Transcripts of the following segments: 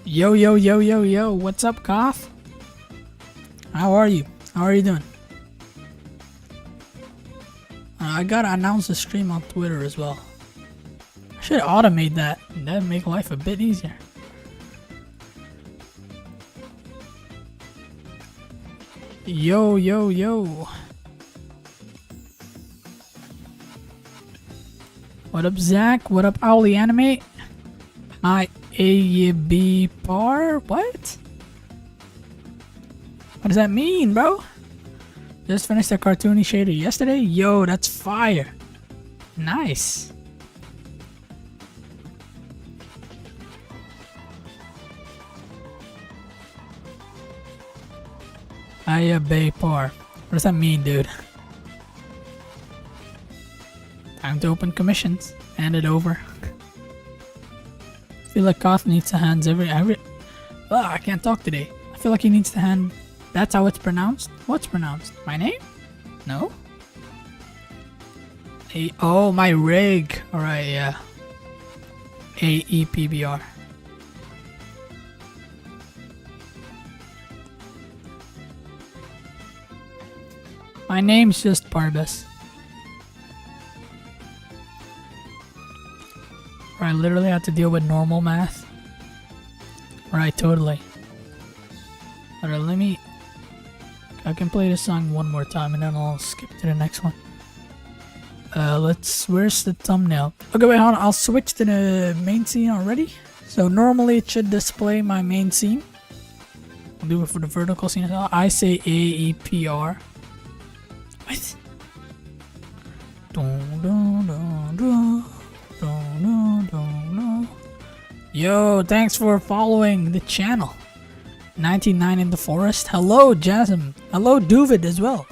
Yo, yo, yo, yo, yo, what's up, Goth? How are you? How are you doing? I gotta announce the stream on Twitter as well. I should automate that. That'd make life a bit easier. Yo, yo, yo. What up, Zach? What up, Owly Anime? Hi, A-B bar? What? What does that mean, bro? Just finished a cartoony shader yesterday? Yo, that's fire. Nice. Hiya, Bay Par. What does that mean, dude? Time to open commissions. Hand it over. I feel like Goth needs to hands every. I can't talk today. I feel like he needs to hand. That's how it's pronounced? What's pronounced? My name? No? Oh, my rig. Alright, yeah. AEPBR. My name's just Barbas. Where I literally have to deal with normal math. Right, totally. Alright, let me... I can play this song one more time and then I'll skip to the next one. Where's the thumbnail? Okay, wait, hold on. I'll switch to the main scene already. So normally it should display my main scene. I'll do it for the vertical scene as well. I say AEPR. What? Yo, thanks for following the channel. 99 in the forest. Hello, Jasmine. Hello, Duvid as well.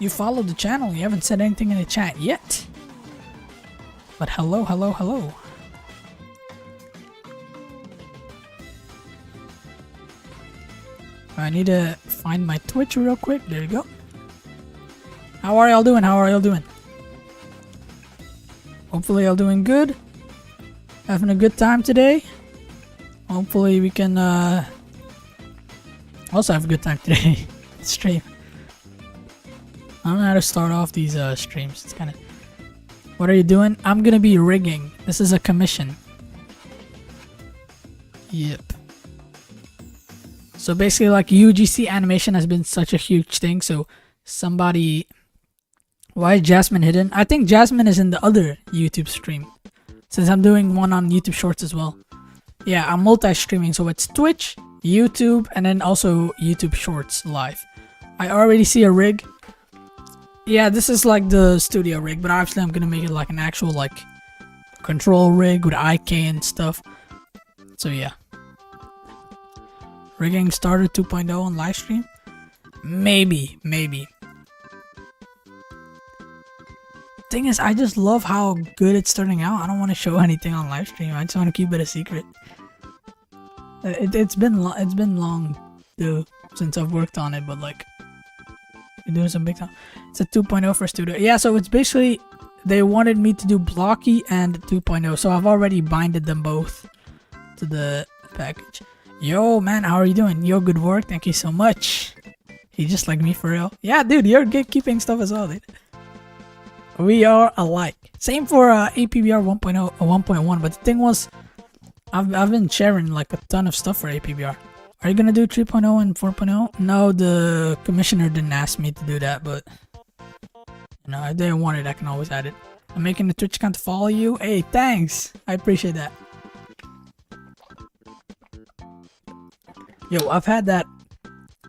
You followed the channel. You haven't said anything in the chat yet. But hello, hello, hello. I need to find my Twitch real quick. There you go. How are y'all doing? How are y'all doing? Hopefully y'all doing good. Having a good time today. Hopefully we can also have a good time today. Stream. I don't know how to start off these streams. It's kind of... What are you doing? I'm gonna be rigging. This is a commission. Yep. So basically, like, UGC animation has been such a huge thing. So somebody... Why is Jasmine hidden? I think Jasmine is in the other YouTube stream. Since I'm doing one on YouTube Shorts as well. Yeah, I'm multi-streaming. So it's Twitch, YouTube, and then also YouTube Shorts live. I already see a rig. Yeah, this is like the studio rig, but obviously I'm gonna make it like an actual like control rig with IK and stuff. So yeah. Rigging starter 2.0 on live stream? Maybe. Thing is, I just love how good it's turning out. I don't want to show anything on live stream. I just want to keep it a secret. It's been long too since I've worked on it, but like you're doing some big time. It's a 2.0 for studio. Yeah, so it's basically they wanted me to do blocky and 2.0, so I've already binded them both to the package. Yo, man, how are you doing? Yo, good work. Thank you so much. He just like me for real. Yeah, dude, you're gatekeeping stuff as well, dude. We are alike. Same for APBR 1.0 or 1.1, but the thing was, I've been sharing like a ton of stuff for APBR. Are you gonna do 3.0 and 4.0? No, the commissioner didn't ask me to do that, but you know, if they want it, I can always add it. I'm making the Twitch account to follow you. Hey, thanks. I appreciate that. Yo, I've had that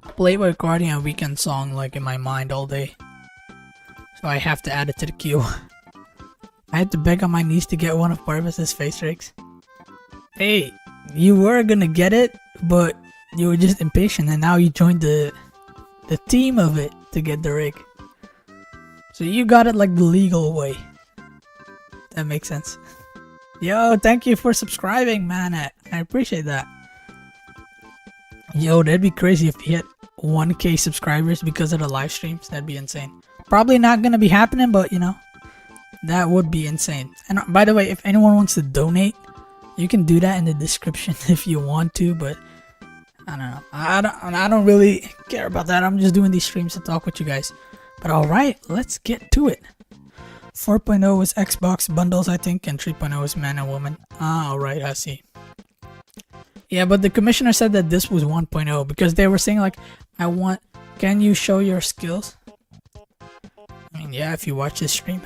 Playboy Guardian Weekend song like in my mind all day. So I have to add it to the queue. I had to beg on my knees to get one of Barbas's face rigs. Hey, you were gonna get it, but you were just impatient and now you joined the team of it to get the rig. So you got it like the legal way. That makes sense. Yo, thank you for subscribing, man. I appreciate that. Yo, that'd be crazy if you hit 1K subscribers because of the live streams. That'd be insane. Probably not gonna be happening, but you know, that would be insane. And by the way, if anyone wants to donate You can do that in the description if you want to, but I don't know. I don't really care about that. I'm just doing these streams to talk with you guys. But alright, let's get to it. 4.0 is Xbox bundles, I think, and 3.0 is man and woman. Ah, alright, I see. Yeah, but the commissioner said that this was 1.0 because they were saying like, can you show your skills? I mean, yeah, if you watch this stream.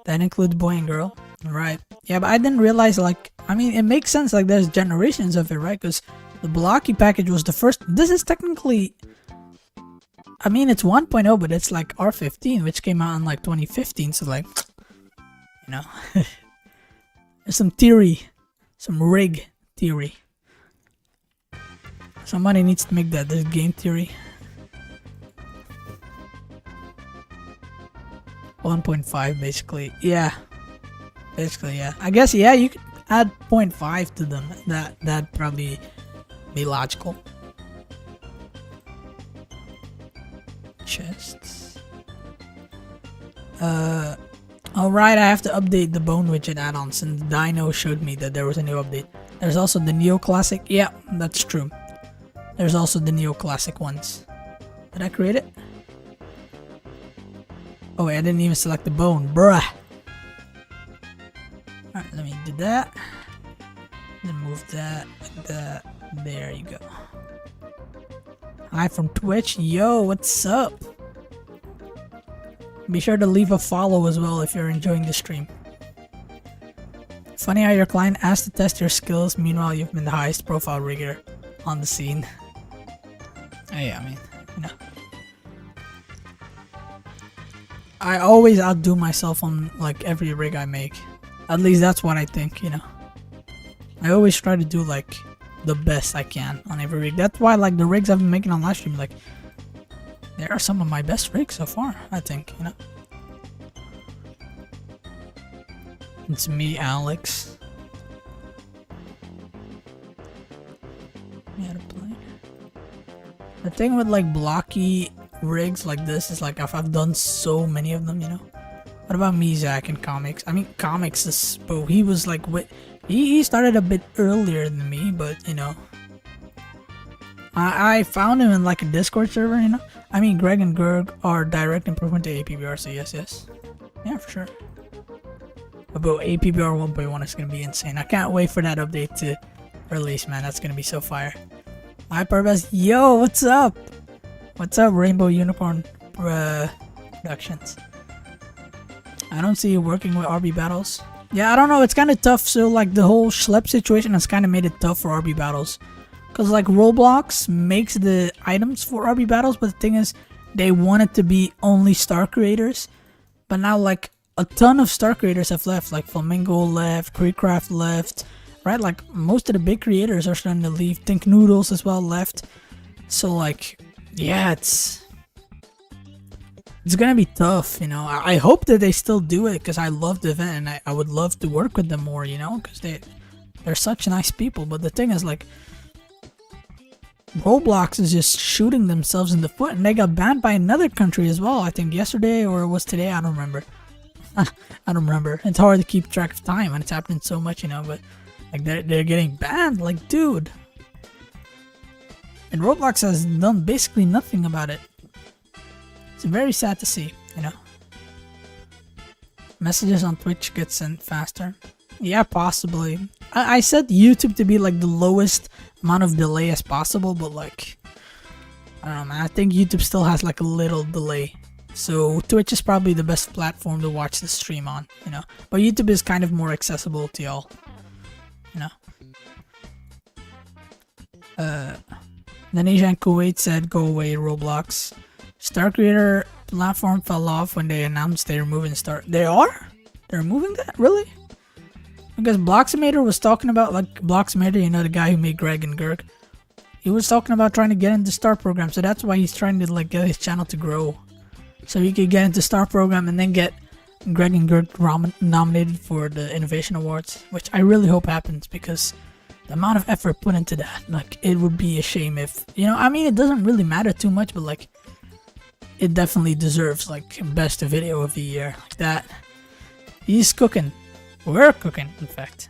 That includes boy and girl. Right. Yeah, but I didn't realize, like, I mean, it makes sense, like, there's generations of it, right? Because the blocky package was the first. This is technically, I mean, it's 1.0, but it's like R15, which came out in like 2015. So, like, you know, there's some theory, some rig theory. Somebody needs to make that. There's game theory. 1.5 basically. Yeah. Basically, yeah. I guess, yeah, you could add 0.5 to them. That'd probably be logical. Chests. Alright, I have to update the Bone Widget add-on since Dino showed me that there was a new update. There's also the Neo Classic. Yeah, that's true. There's also the Neo Classic ones. Did I create it? Oh wait, I didn't even select the bone, bruh. Alright, let me do that. Then move that, like that. There you go. Hi from Twitch. Yo, what's up? Be sure to leave a follow as well if you're enjoying the stream. Funny how your client asked to test your skills, meanwhile you've been the highest profile rigger on the scene. Hey, I mean, you know. I always outdo myself on like every rig I make. At least that's what I think, you know. I always try to do like the best I can on every rig. That's why like the rigs I've been making on live stream, like they are some of my best rigs so far, I think, you know. It's me, Alex. Yeah, to play. The thing with like blocky rigs like this is like I've done so many of them, you know. What about me, Zach, and comics? I mean, comics is, but he was like, he started a bit earlier than me, but you know, I found him in like a Discord server, you know. I mean, Greg and Gerg are direct improvement to APBR, so yes, yeah, for sure. About APBR 1.1 is gonna be insane. I can't wait for that update to release, man. That's gonna be so fire. Hi, Purpose. Yo, what's up? What's up, Rainbow Unicorn Productions? I don't see you working with RB battles. Yeah, I don't know. It's kind of tough. So, like, the whole schlep situation has kind of made it tough for RB battles. Because, like, Roblox makes the items for RB battles, but the thing is, they want it to be only star creators. But now, like, a ton of star creators have left. Like, Flamingo left, Creecraft left, right? Like, most of the big creators are starting to leave. Think Noodles as well left. So, like, yeah, it's gonna be tough, you know. I hope that they still do it because I love the event and I would love to work with them more, you know, because they're such nice people. But the thing is, like, Roblox is just shooting themselves in the foot, and they got banned by another country as well. I think yesterday or it was today. I don't remember. I don't remember. It's hard to keep track of time and it's happening so much, you know. But like they're getting banned, like, dude. And Roblox has done basically nothing about it. It's very sad to see, you know. Messages on Twitch get sent faster. Yeah, possibly. I set YouTube to be like the lowest amount of delay as possible, but like, I don't know, man. I think YouTube still has like a little delay. So Twitch is probably the best platform to watch the stream on, you know. But YouTube is kind of more accessible to y'all, you know. Indonesia and Kuwait said, go away, Roblox. Star Creator platform fell off when they announced they're removing Star. They are? They're removing that? Really? Because Bloximator was talking about, like, Bloximator, you know, the guy who made Greg and Gerg. He was talking about trying to get into Star Program, so that's why he's trying to, like, get his channel to grow. So he could get into Star Program and then get Greg and Gerg nominated for the Innovation Awards, which I really hope happens because the amount of effort put into that, like, it would be a shame if, you know, I mean, it doesn't really matter too much, but, like, it definitely deserves, like, best video of the year, like that. He's cooking. We're cooking, in fact.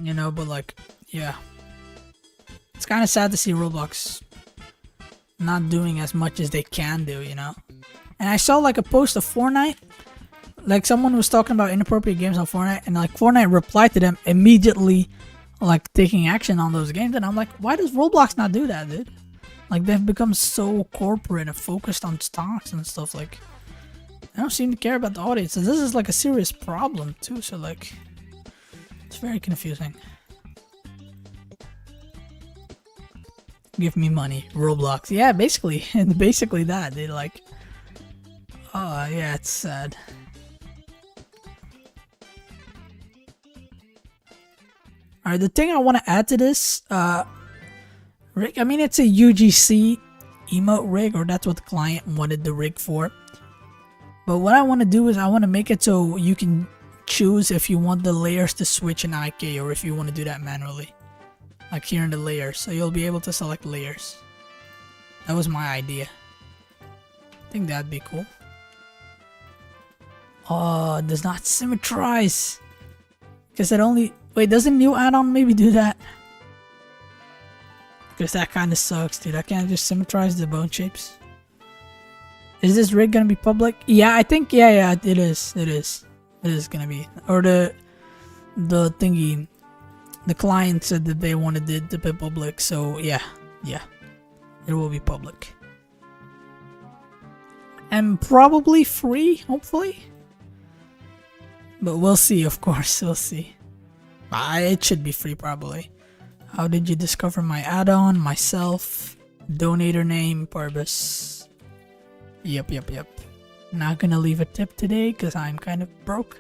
you know, but like, yeah. It's kind of sad to see Roblox not doing as much as they can do, you know? And I saw like a post of Fortnite, like someone was talking about inappropriate games on Fortnite, and like Fortnite replied to them immediately, like taking action on those games, and I'm like, why does Roblox not do that, dude? Like, they've become so corporate and focused on stocks and stuff, like, they don't seem to care about the audience, and this is like a serious problem too, so like, it's very confusing. Give me money, Roblox. Yeah, basically, basically that. They like, oh yeah, it's sad. Alright, the thing I want to add to this, rig, I mean, it's a UGC emote rig, or that's what the client wanted the rig for. But what I want to do is I want to make it so you can choose if you want the layers to switch in IK, or if you want to do that manually. Like here in the layers, so you'll be able to select layers. That was my idea. I think that'd be cool. Oh, it does not symmetrize. Because it only... Wait, does a new add-on maybe do that? Because that kind of sucks, dude. I can't just symmetrize the bone shapes. Is this rig gonna be public? Yeah, I think, yeah, it is. It is. It is gonna be. Or the thingy... The client said that they wanted it to be public, so yeah, it will be public. And probably free, hopefully. But we'll see, of course, we'll see. It should be free, probably. How did you discover my add-on? Myself. Donator name, Parbus. Yep. Not gonna leave a tip today, because I'm kind of broke.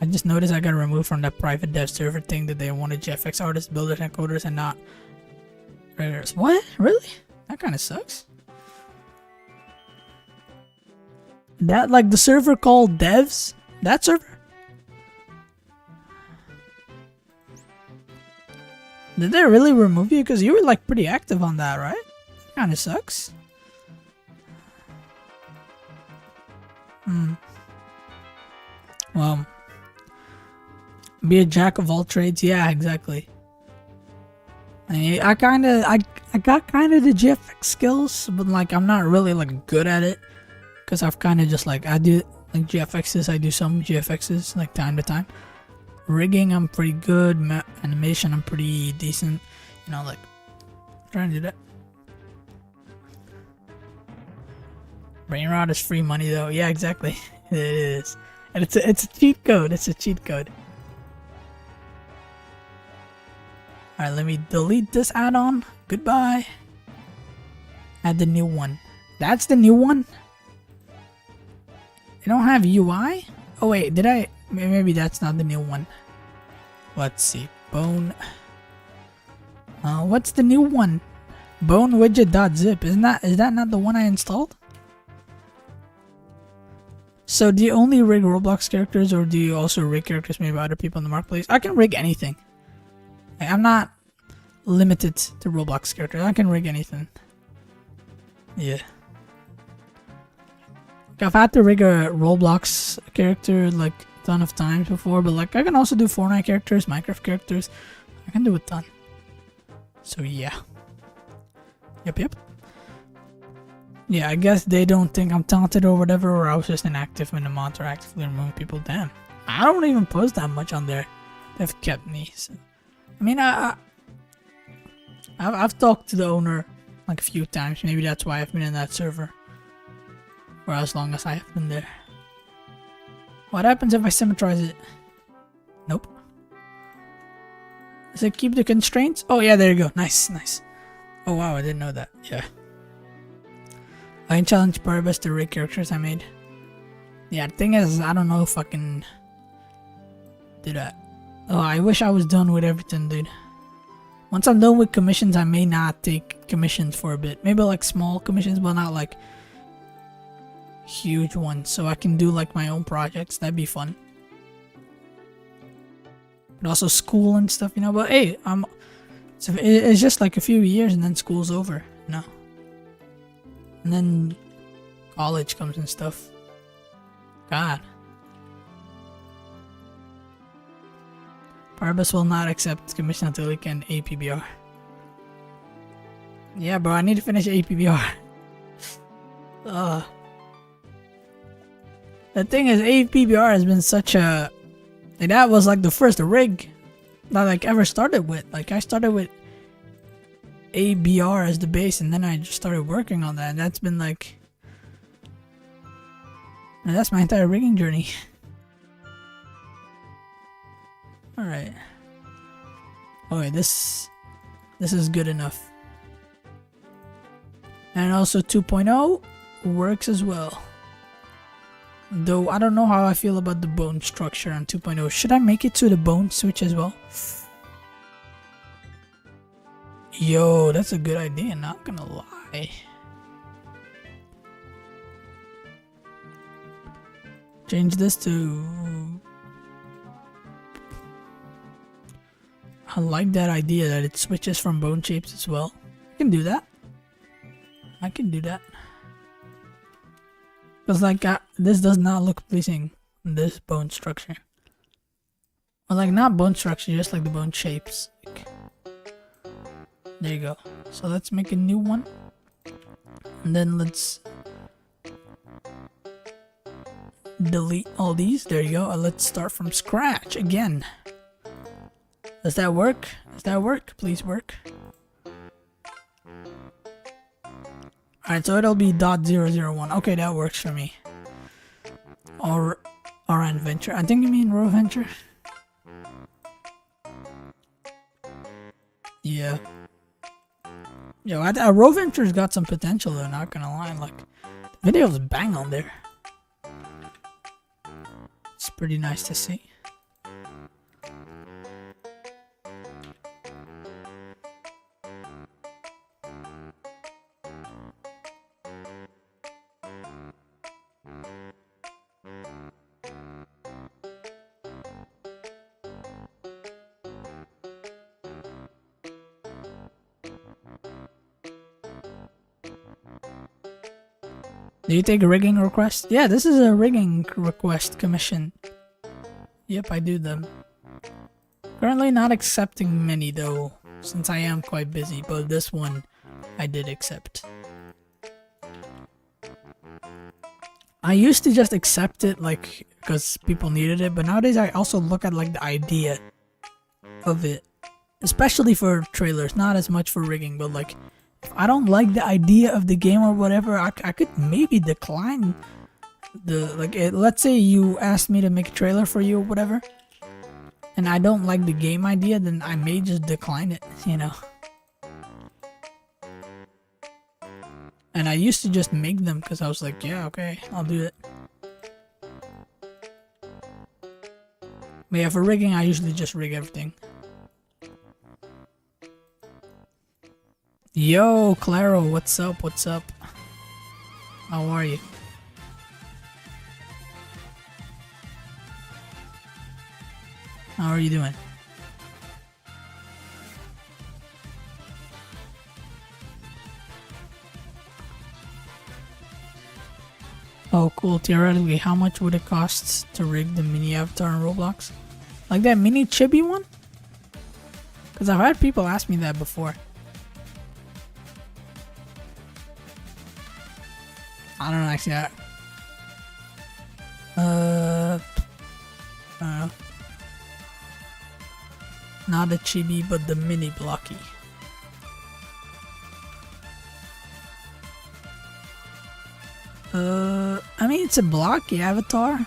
I just noticed I got removed from that private dev server thing that they wanted GFX artists, builders, and coders, and not writers. What? Really? That kind of sucks. That, like, the server called devs? That server? Did they really remove you? Because you were, like, pretty active on that, right? Kind of sucks. Well... Be a jack of all trades. Yeah, exactly. I got kind of the GFX skills, but like I'm not really like good at it, because I've kind of just like I do like GFXs. I do some GFXs like time to time. Rigging, I'm pretty good. Animation, I'm pretty decent. You know, like trying to do that. Brain rot is free money though. Yeah, exactly. It is, and it's a cheat code. It's a cheat code. Alright, let me delete this add-on. Goodbye. Add the new one. That's the new one? They don't have UI? Oh wait, did I... Maybe that's not the new one. Let's see. Bone... what's the new one? Bone widget.zip. Is that not the one I installed? So do you only rig Roblox characters, or do you also rig characters made by other people in the marketplace? I can rig anything. I'm not limited to Roblox characters. I can rig anything. Yeah. I've had to rig a Roblox character like a ton of times before, but like I can also do Fortnite characters, Minecraft characters. I can do a ton. So yeah. Yep. Yeah, I guess they don't think I'm talented or whatever, or I was just inactive in the mod or actively removing people. Damn. I don't even post that much on there. They've kept me, so. I mean, I've talked to the owner like a few times. Maybe that's why I've been in that server for as long as I have been there. What happens if I symmetrize it? Nope. Does it keep the constraints? Oh yeah, there you go. Nice. Oh wow, I didn't know that. Yeah. I can challenge Barbas to rig characters I made. Yeah, the thing is, I don't know if I can do that. Oh, I wish I was done with everything, dude. Once I'm done with commissions, I may not take commissions for a bit. Maybe like small commissions, but not like huge ones. So I can do like my own projects. That'd be fun. But also school and stuff, you know. But hey, it's just like a few years and then school's over, you know. And then college comes and stuff. God. Harbus will not accept commission until he can APBR. Yeah, bro, I need to finish APBR. The thing is, APBR has been such a... Like, that was like the first rig that I like ever started with. Like, I started with ABR as the base, and then I just started working on that. And that's been like... And that's my entire rigging journey. Alright. Okay, this is good enough. And also 2.0 works as well. Though I don't know how I feel about the bone structure on 2.0. Should I make it to the bone switch as well? Yo, that's a good idea, not gonna lie. Change this to... I like that idea that it switches from bone shapes as well. I can do that. I can do that. Because like this does not look pleasing, this bone structure. Or like not bone structure, just like the bone shapes. Like, there you go. So let's make a new one. And then let's delete all these. There you go. And let's start from scratch again. Does that work? Does that work? Please work. Alright, so it'll be .001. Okay, that works for me. Or RN Venture. I think you mean Row Venture. Yeah. Yo, Row Venture's got some potential though, not gonna lie. Like, the videos bang on there. It's pretty nice to see. Do you take a rigging request? Yeah, this is a rigging request commission. Yep, I do them. Currently not accepting many though, since I am quite busy, but this one I did accept. I used to just accept it like because people needed it, but nowadays I also look at like the idea of it. Especially for trailers, not as much for rigging, but like if I don't like the idea of the game or whatever, I could maybe decline the, like, let's say you asked me to make a trailer for you or whatever, and I don't like the game idea, then I may just decline it, you know. And I used to just make them because I was like, yeah, okay, I'll do it. But yeah, for rigging, I usually just rig everything. Yo, Claro, what's up? What's up? How are you? How are you doing? Oh, cool. Theoretically, how much would it cost to rig the mini avatar in Roblox? Like that mini chibi one? Because I've had people ask me that before. I don't know, actually. I don't know. Not the chibi, but the mini blocky. I mean, it's a blocky avatar.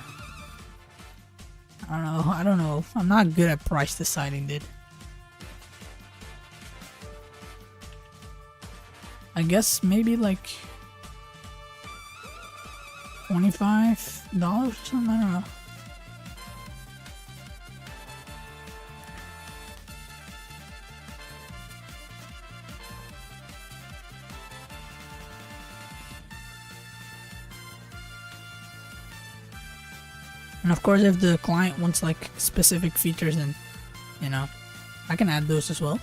I don't know. I'm not good at price deciding, dude. I guess maybe like $25 or something, I don't know. And of course, if the client wants like specific features, then, you know, I can add those as well.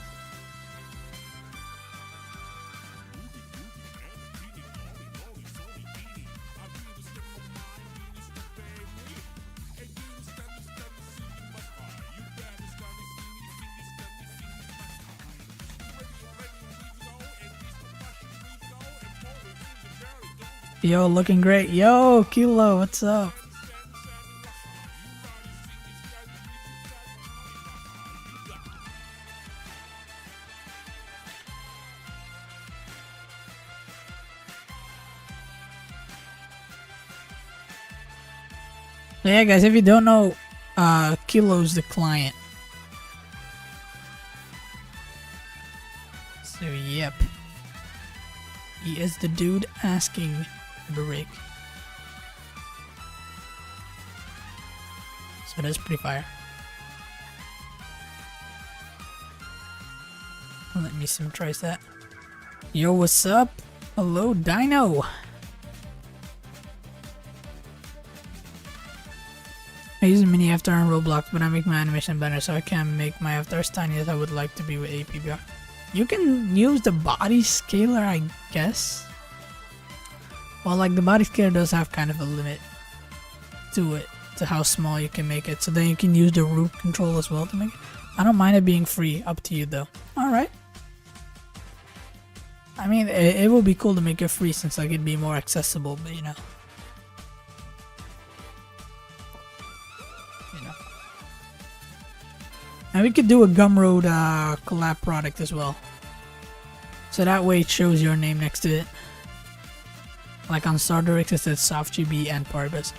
Yo, looking great. Yo, Kilo, what's up? So yeah, guys, if you don't know, Kilo's the client. So yep, he is the dude asking the rig. So that's pretty fire. Let me try that. Yo, what's up? Hello, Dino. I use a mini avatar in Roblox, but I make my animation better, so I can't make my avatars tiny as I would like to be with APBR. You can use the body scaler, I guess. Well, like the body scaler does have kind of a limit to it, to how small you can make it. So then you can use the root control as well to make it. I don't mind it being free, up to you though. Alright. I mean, it would be cool to make it free since like it'd be more accessible, but you know. And we could do a Gumroad collab product as well. So that way it shows your name next to it. Like on Starterix it says SoftGB and Parbest.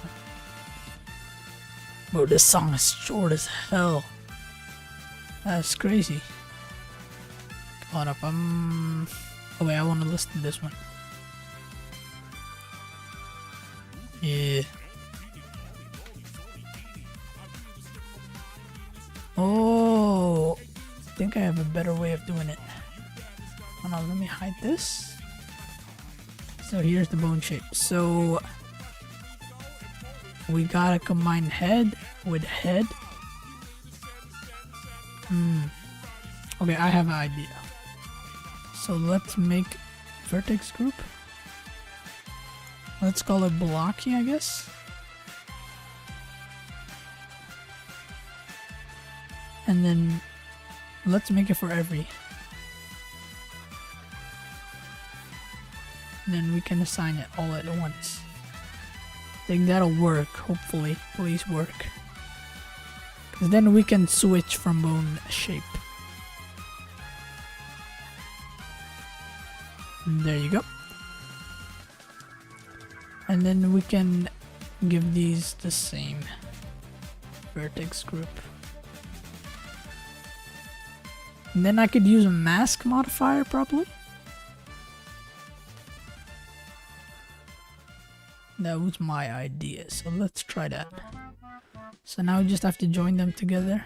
Bro, this song is short as hell. That's crazy. Hold up, oh wait, I want to listen to this one. Yeah. Oh, I think I have a better way of doing it. Hold on, let me hide this. So here's the bone shape. So we gotta combine head with head. Okay, I have an idea. So let's make vertex group. Let's call it blocky, I guess. And then let's make it for every. And then we can assign it all at once. I think that'll work, hopefully. Please work. Because then we can switch from bone shape. And there you go. And then we can give these the same vertex group. And then I could use a mask modifier probably. That was my idea, so let's try that. So now we just have to join them together.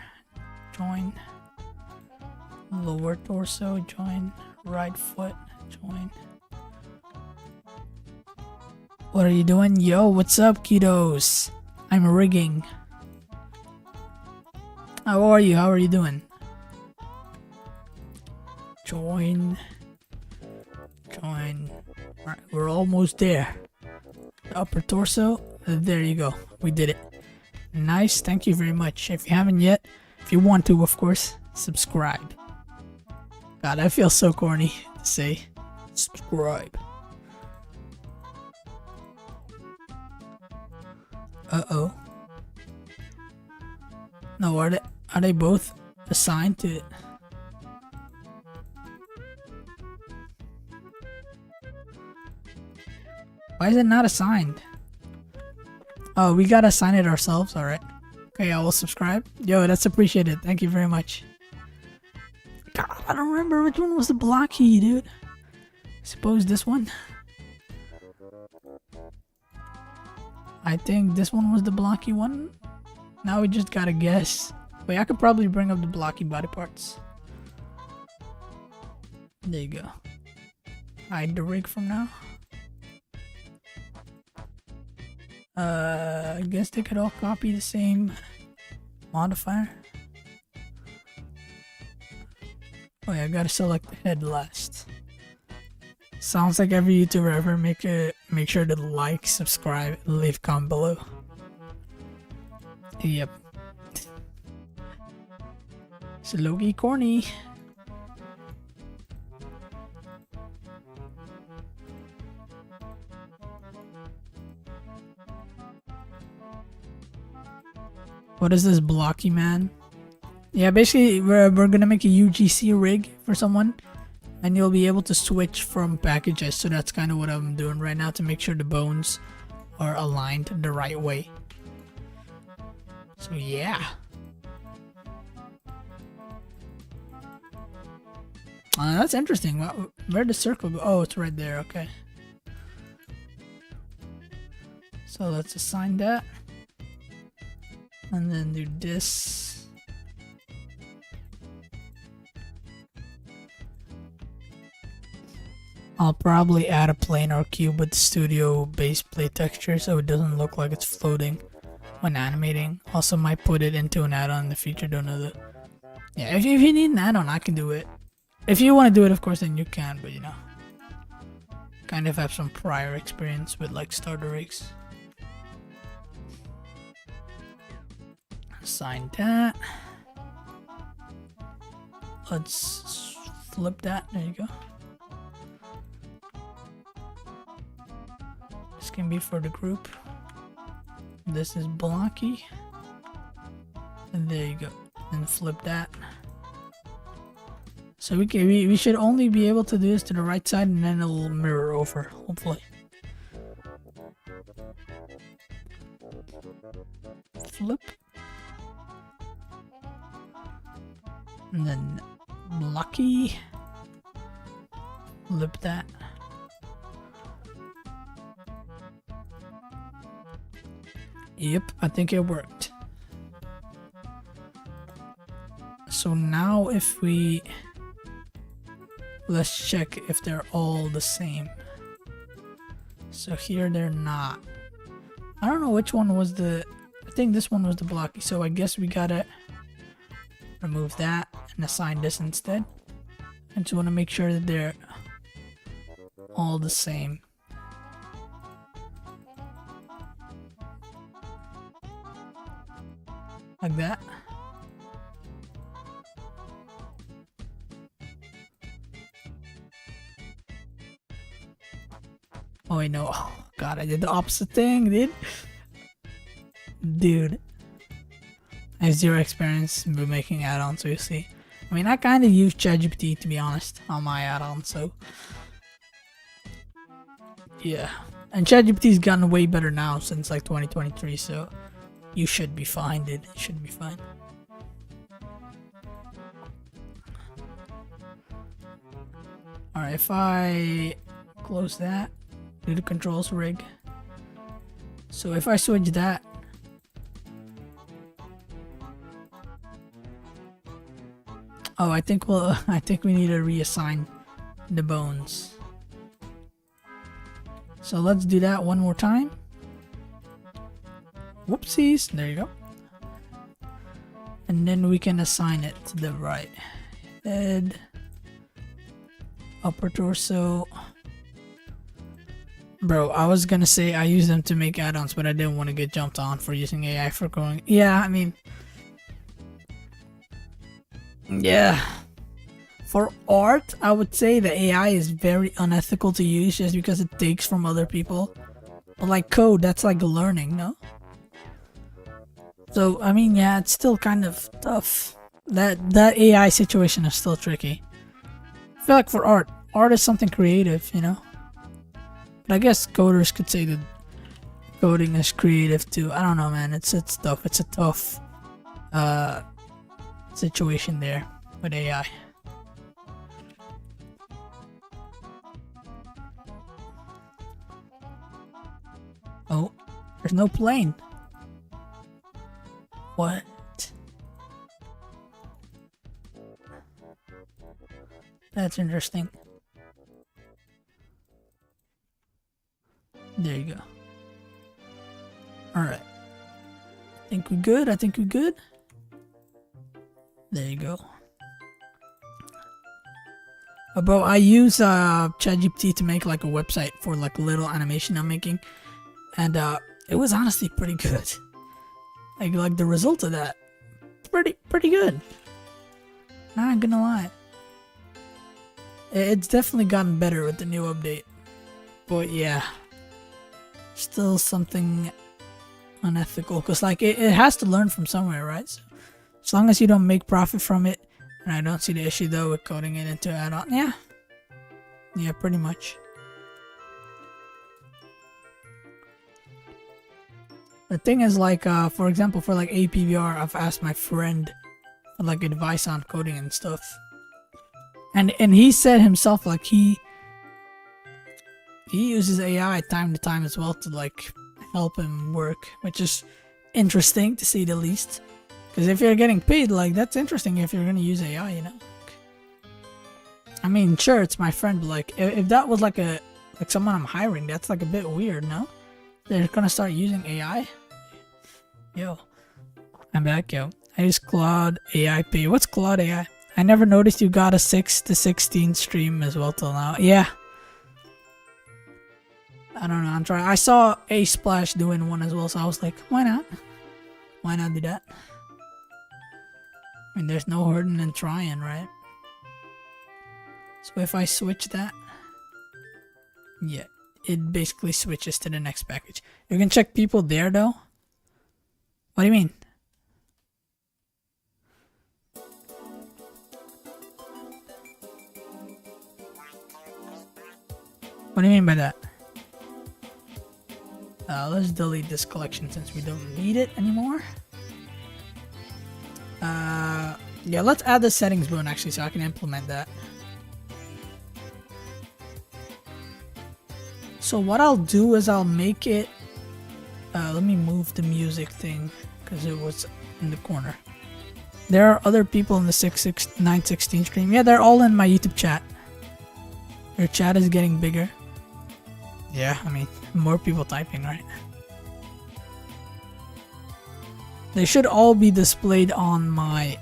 Join lower torso, join right foot, join. What are you doing? Yo, what's up, kiddos? I'm rigging. How are you? How are you doing? Join. Alright, we're almost there. The upper torso. There you go. We did it. Nice. Thank you very much. If you haven't yet, if you want to, of course, subscribe. God, I feel so corny to say subscribe. Uh-oh. No, are they both assigned to it? Why is it not assigned? Oh, we gotta assign it ourselves? Alright. Okay, I will subscribe. Yo, that's appreciated. Thank you very much. God, I don't remember which one was the blocky, dude. I suppose this one? I think this one was the blocky one. Now we just gotta guess. Wait, I could probably bring up the blocky body parts. There you go. Hide the rig from now. I guess they could all copy the same modifier. Oh yeah, I gotta select the head last. Sounds like every YouTuber ever. Make sure to like, subscribe, and leave a comment below. Yep. It's low-key corny. What is this blocky man? Yeah, basically we're gonna make a UGC rig for someone, and you'll be able to switch from packages. So that's kind of what I'm doing right now to make sure the bones are aligned the right way. So yeah. That's interesting. Where'd the circle go? Oh, it's right there. Okay. So let's assign that. And then do this. I'll probably add a planar cube with studio base plate texture so it doesn't look like it's floating when animating. Also might put it into an add-on in the future, don't know that. Yeah, if you need an add-on, I can do it. If you want to do it, of course, then you can, but you know. Kind of have some prior experience with like starter rigs. Assign that. Let's flip that. There you go. This can be for the group. This is blocky. And there you go. And flip that. So we should only be able to do this to the right side, and then it'll mirror over, hopefully. Flip. And then blocky. Flip that. Yep, I think it worked. So now if we... Let's check if they're all the same. So here they're not. I don't know which one was the... I think this one was the blocky, so I guess we gotta remove that and assign this instead. I just want to make sure that they're all the same. Like that. Oh wait, no. Oh god, I did the opposite thing, dude. I have zero experience with making add-ons, so you see. I mean, I kind of use ChatGPT, to be honest, on my add-on, so... Yeah. And ChatGPT's gotten way better now since like 2023, so... You should be fine, dude. You should be fine. Alright, if I close that, do the controls rig. So if I switch that, oh, I think we need to reassign the bones. So let's do that one more time. Whoopsies, there you go. And then we can assign it to the right. Head, upper torso. Bro, I was gonna say I use them to make add-ons, but I didn't want to get jumped on for using AI for going. Yeah, I mean... Yeah. For art, I would say the AI is very unethical to use just because it takes from other people. But like code, that's like learning, no? So, I mean, yeah, it's still kind of tough. That AI situation is still tricky. I feel like for art is something creative, you know? But I guess coders could say that coding is creative too. I don't know, man. It's tough. It's a tough situation there with AI. Oh, there's no plane. What? That's interesting. There you go. Alright. I think we good. I think we good. There you go. Bro, I use ChatGPT to make like a website for like a little animation I'm making. And it was honestly pretty good. Like the result of that, pretty good. Not gonna lie. It's definitely gotten better with the new update. But yeah, still something unethical, because like it has to learn from somewhere, right? So as long as you don't make profit from it, and I don't see the issue though with coding it into add-on. Yeah, pretty much. The thing is, like, for example, for like APBR, I've asked my friend for like advice on coding and stuff, and he said himself like he uses AI time to time as well to like help him work, which is interesting to say the least. Because if you're getting paid, like, that's interesting if you're gonna use AI, you know. I mean, sure, it's my friend, but like, if that was like someone I'm hiring, that's like a bit weird, no? They're gonna start using AI. Yo, I'm back, yo. I use Claude AI Pay. What's Claude AI? I never noticed you got a 6 to 16 stream as well till now. Yeah. I don't know. I'm trying. I saw A Splash doing one as well, so I was like, why not? Why not do that? I mean, there's no hurting in trying, right? So if I switch that, yeah, it basically switches to the next package. You can check people there though. What do you mean? What do you mean by that? Let's delete this collection since we don't need it anymore. Yeah, let's add the settings button actually so I can implement that. So what I'll do is I'll make it, let me move the music thing because it was in the corner. There are other people in the 916 stream. Yeah, they're all in my YouTube chat. Your chat is getting bigger. Yeah, I mean, more people typing, right? They should all be displayed on my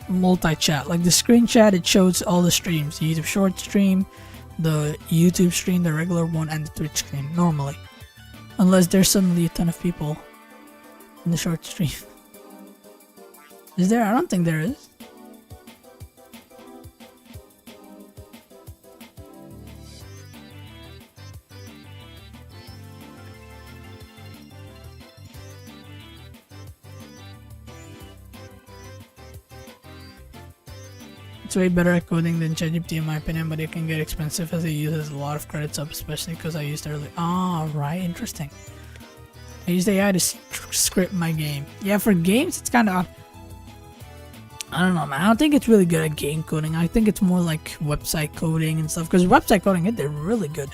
multi-chat. Like the screen chat, it shows all the streams. The YouTube short stream, the YouTube stream, the regular one, and the Twitch stream, normally. Unless there's suddenly a ton of people in the short stream. Is there? I don't think there is. It's way better at coding than ChatGPT in my opinion, but it can get expensive as it uses a lot of credits up, especially because I used it early. Ah, right, interesting. I used AI to script my game. Yeah, for games, it's kind of... I don't know, man. I don't think it's really good at game coding. I think it's more like website coding and stuff, because website coding, they're really good.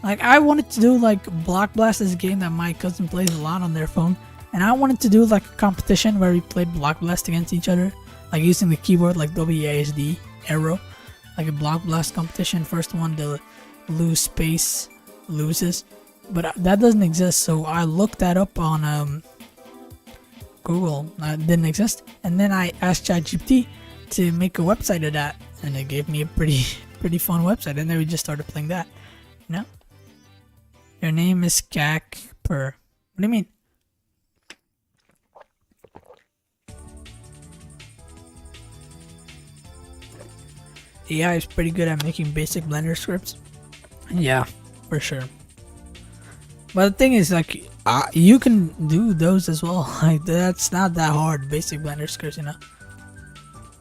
Like, I wanted to do, like, Block Blast is a game that my cousin plays a lot on their phone, and I wanted to do, like, a competition where we played Block Blast against each other. Like using the keyboard like WASD, arrow, like a Block Blast competition. First one to lose space loses, but that doesn't exist. So I looked that up on Google. It didn't exist, and then I asked ChatGPT to make a website of that, and it gave me a pretty fun website. And then we just started playing that. You know, your name is Kakper. What do you mean? AI is pretty good at making basic Blender scripts. Yeah, for sure. But the thing is, like, you can do those as well. Like, that's not that hard, basic Blender scripts, you know?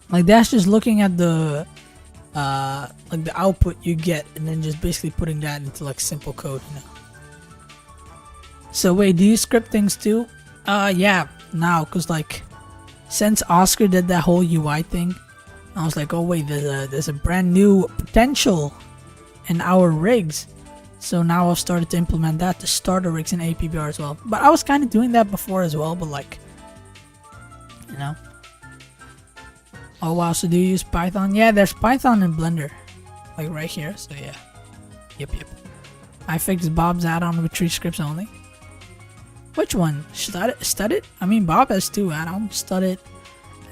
Like, that's just looking at the, like, the output you get, and then just basically putting that into, like, simple code, you know? So, wait, do you script things too? Yeah, now, because, like, since Oscar did that whole UI thing, I was like, oh wait, there's a brand new potential in our rigs. So now I've started to implement that to starter rigs in APBR as well. But I was kind of doing that before as well, but like, you know. Oh wow, so do you use Python? Yeah, there's Python in Blender. Like right here, so yeah. Yep. I fixed Bob's add-on with 3 scripts only. Which one? Studit? I mean, Bob has 2 add-ons, Studit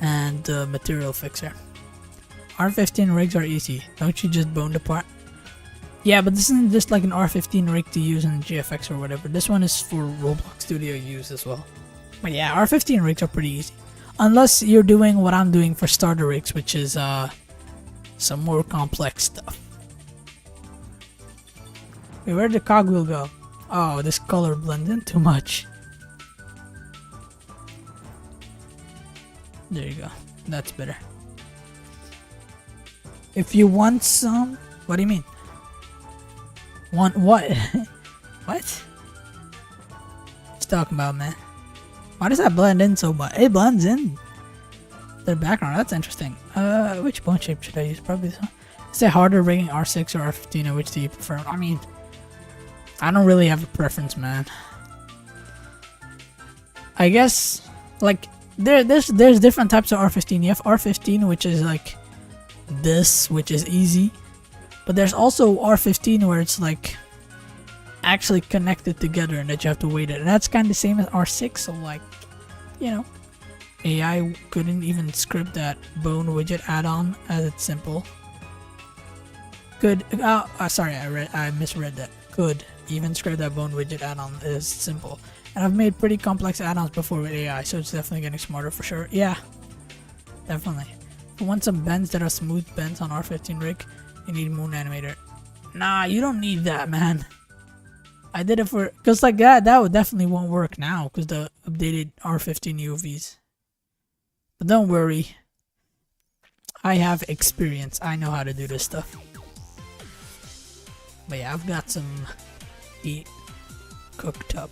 and Material Fixer. R15 rigs are easy. Don't you just bone the part? Yeah, but this isn't just like an R15 rig to use in GFX or whatever. This one is for Roblox Studio use as well. But yeah, R15 rigs are pretty easy. Unless you're doing what I'm doing for starter rigs, which is some more complex stuff. Wait, where did the cogwheel go? Oh, this color blends in too much. There you go. That's better. If you want some... What do you mean? Want what? What? What you talking about, man? Why does that blend in so much? It blends in the background. That's interesting. Which bone shape should I use? Probably this one. Is it harder rigging R6 or R15? Which do you prefer? I mean, I don't really have a preference, man. I guess, like, there's different types of R15. You have R15, which is like this, which is easy. But there's also R15 where it's like actually connected together and that you have to weight it. And that's kind of the same as R6. So like, you know, AI couldn't even script that bone widget add-on as it's simple. Could, sorry, I misread that. Could even script that bone widget add-on as simple. And I've made pretty complex add-ons before with AI, so it's definitely getting smarter for sure. Yeah, definitely. If you want some bends that are smooth bends on R15 rig, you need Moon Animator. Nah, you don't need that, man. I did it for... Because like that would definitely won't work now because the updated R15 UVs. But don't worry. I have experience. I know how to do this stuff. But yeah, I've got some heat cooked up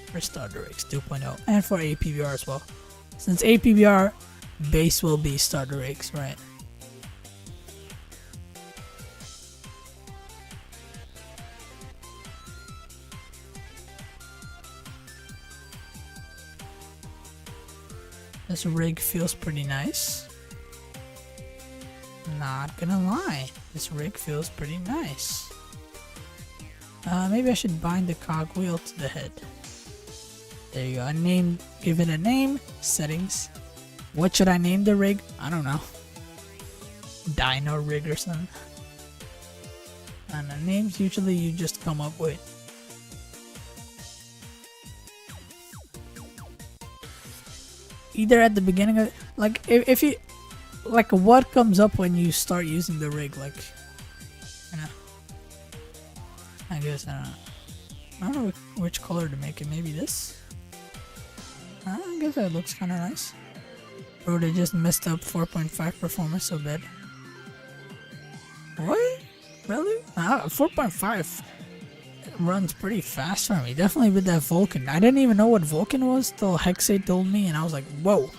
for starter rigs 2.0 and for APBR as well. Since APBR base will be starter rigs, right? This rig feels pretty nice. Not gonna lie, this rig feels pretty nice. Maybe I should bind the cogwheel to the head. There you go. Give it a name. Settings. What should I name the rig? I don't know. Dino rig or something. And the names usually you just come up with. Either at the beginning of, like, if you, like, what comes up when you start using the rig, like, you know. I guess, I don't know which color to make it. Maybe this? I guess that looks kind of nice. Or they just messed up 4.5 performance so bad. What? Really? 4.5 runs pretty fast for me. Definitely with that Vulcan. I didn't even know what Vulcan was till Hexate told me, and I was like, whoa.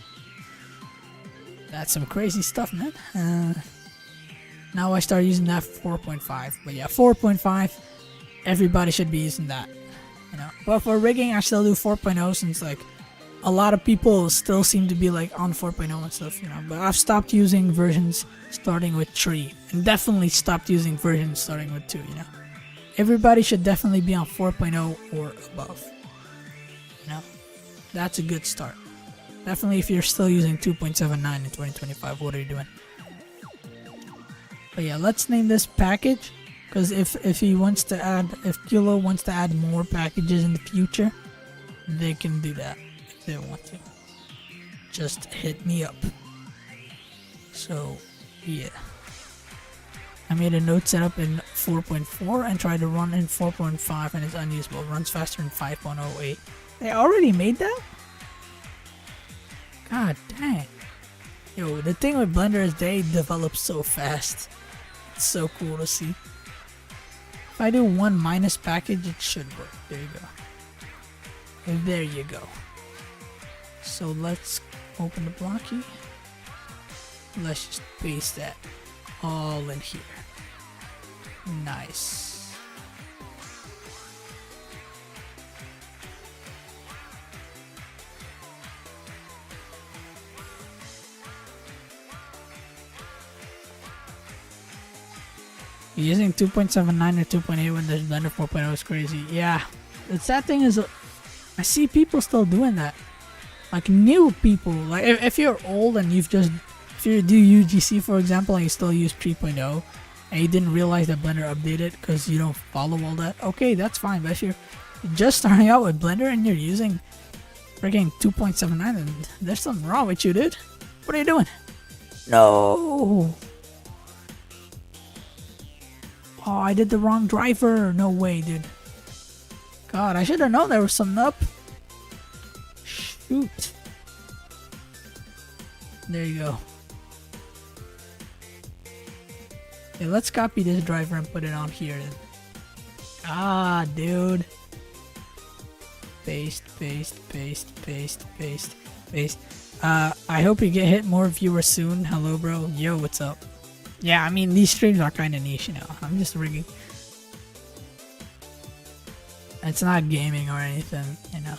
That's some crazy stuff, man. Now I start using that 4.5. But yeah, 4.5. Everybody should be using that, you know. But for rigging, I still do 4.0 since like a lot of people still seem to be like on 4.0 and stuff, you know. But I've stopped using versions starting with 3 and definitely stopped using versions starting with 2, you know. Everybody should definitely be on 4.0 or above, you know. That's a good start. Definitely if you're still using 2.79 in 2025, what are you doing? But yeah, let's name this package. Because if he wants to add, if Kilo wants to add more packages in the future, they can do that if they want to. Just hit me up. So, yeah. I made a node setup in 4.4 and tried to run in 4.5 and it's unusable. It runs faster in 5.08. They already made that? God dang. Yo, the thing with Blender is they develop so fast. It's so cool to see. If I do one minus package, it should work. There you go. And there you go. So let's open the blocky. Let's just paste that all in here. Nice. Using 2.79 or 2.8 when there's Blender 4.0 is crazy. Yeah, the sad thing is, I see people still doing that. Like new people. Like if you're old and you've just, if you do UGC for example and you still use 3.0 and you didn't realize that Blender updated because you don't follow all that, okay, that's fine. But if you're just starting out with Blender and you're using freaking 2.79, then there's something wrong with you, dude. What are you doing? No. Oh, I did the wrong driver. No way, dude. God, I should have known there was something up. Shoot. There you go. Okay, let's copy this driver and put it on here then. Ah, dude. Paste, paste, paste, paste, paste, paste. I hope you get hit more viewers soon. Hello, bro. Yo, what's up? Yeah, I mean, these streams are kind of niche, you know. I'm just rigging. It's not gaming or anything, you know.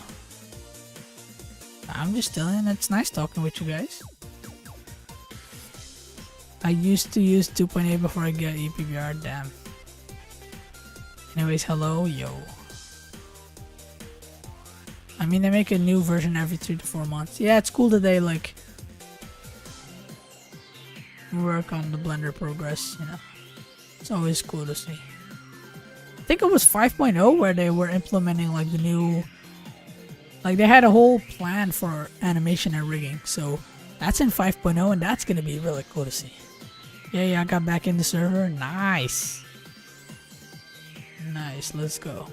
I'm just telling. It's nice talking with you guys. I used to use 2.8 before I got EPBR. Damn. Anyways, hello, yo. I mean, they make a new version every 3 to 4 months. Yeah, it's cool that they like work on the Blender progress, you know. It's always cool to see. I think it was 5.0 where they were implementing like the new, like they had a whole plan for animation and rigging. So that's in 5.0 and that's gonna be really cool to see. Yeah, I got back in the server. Nice. Nice, let's go.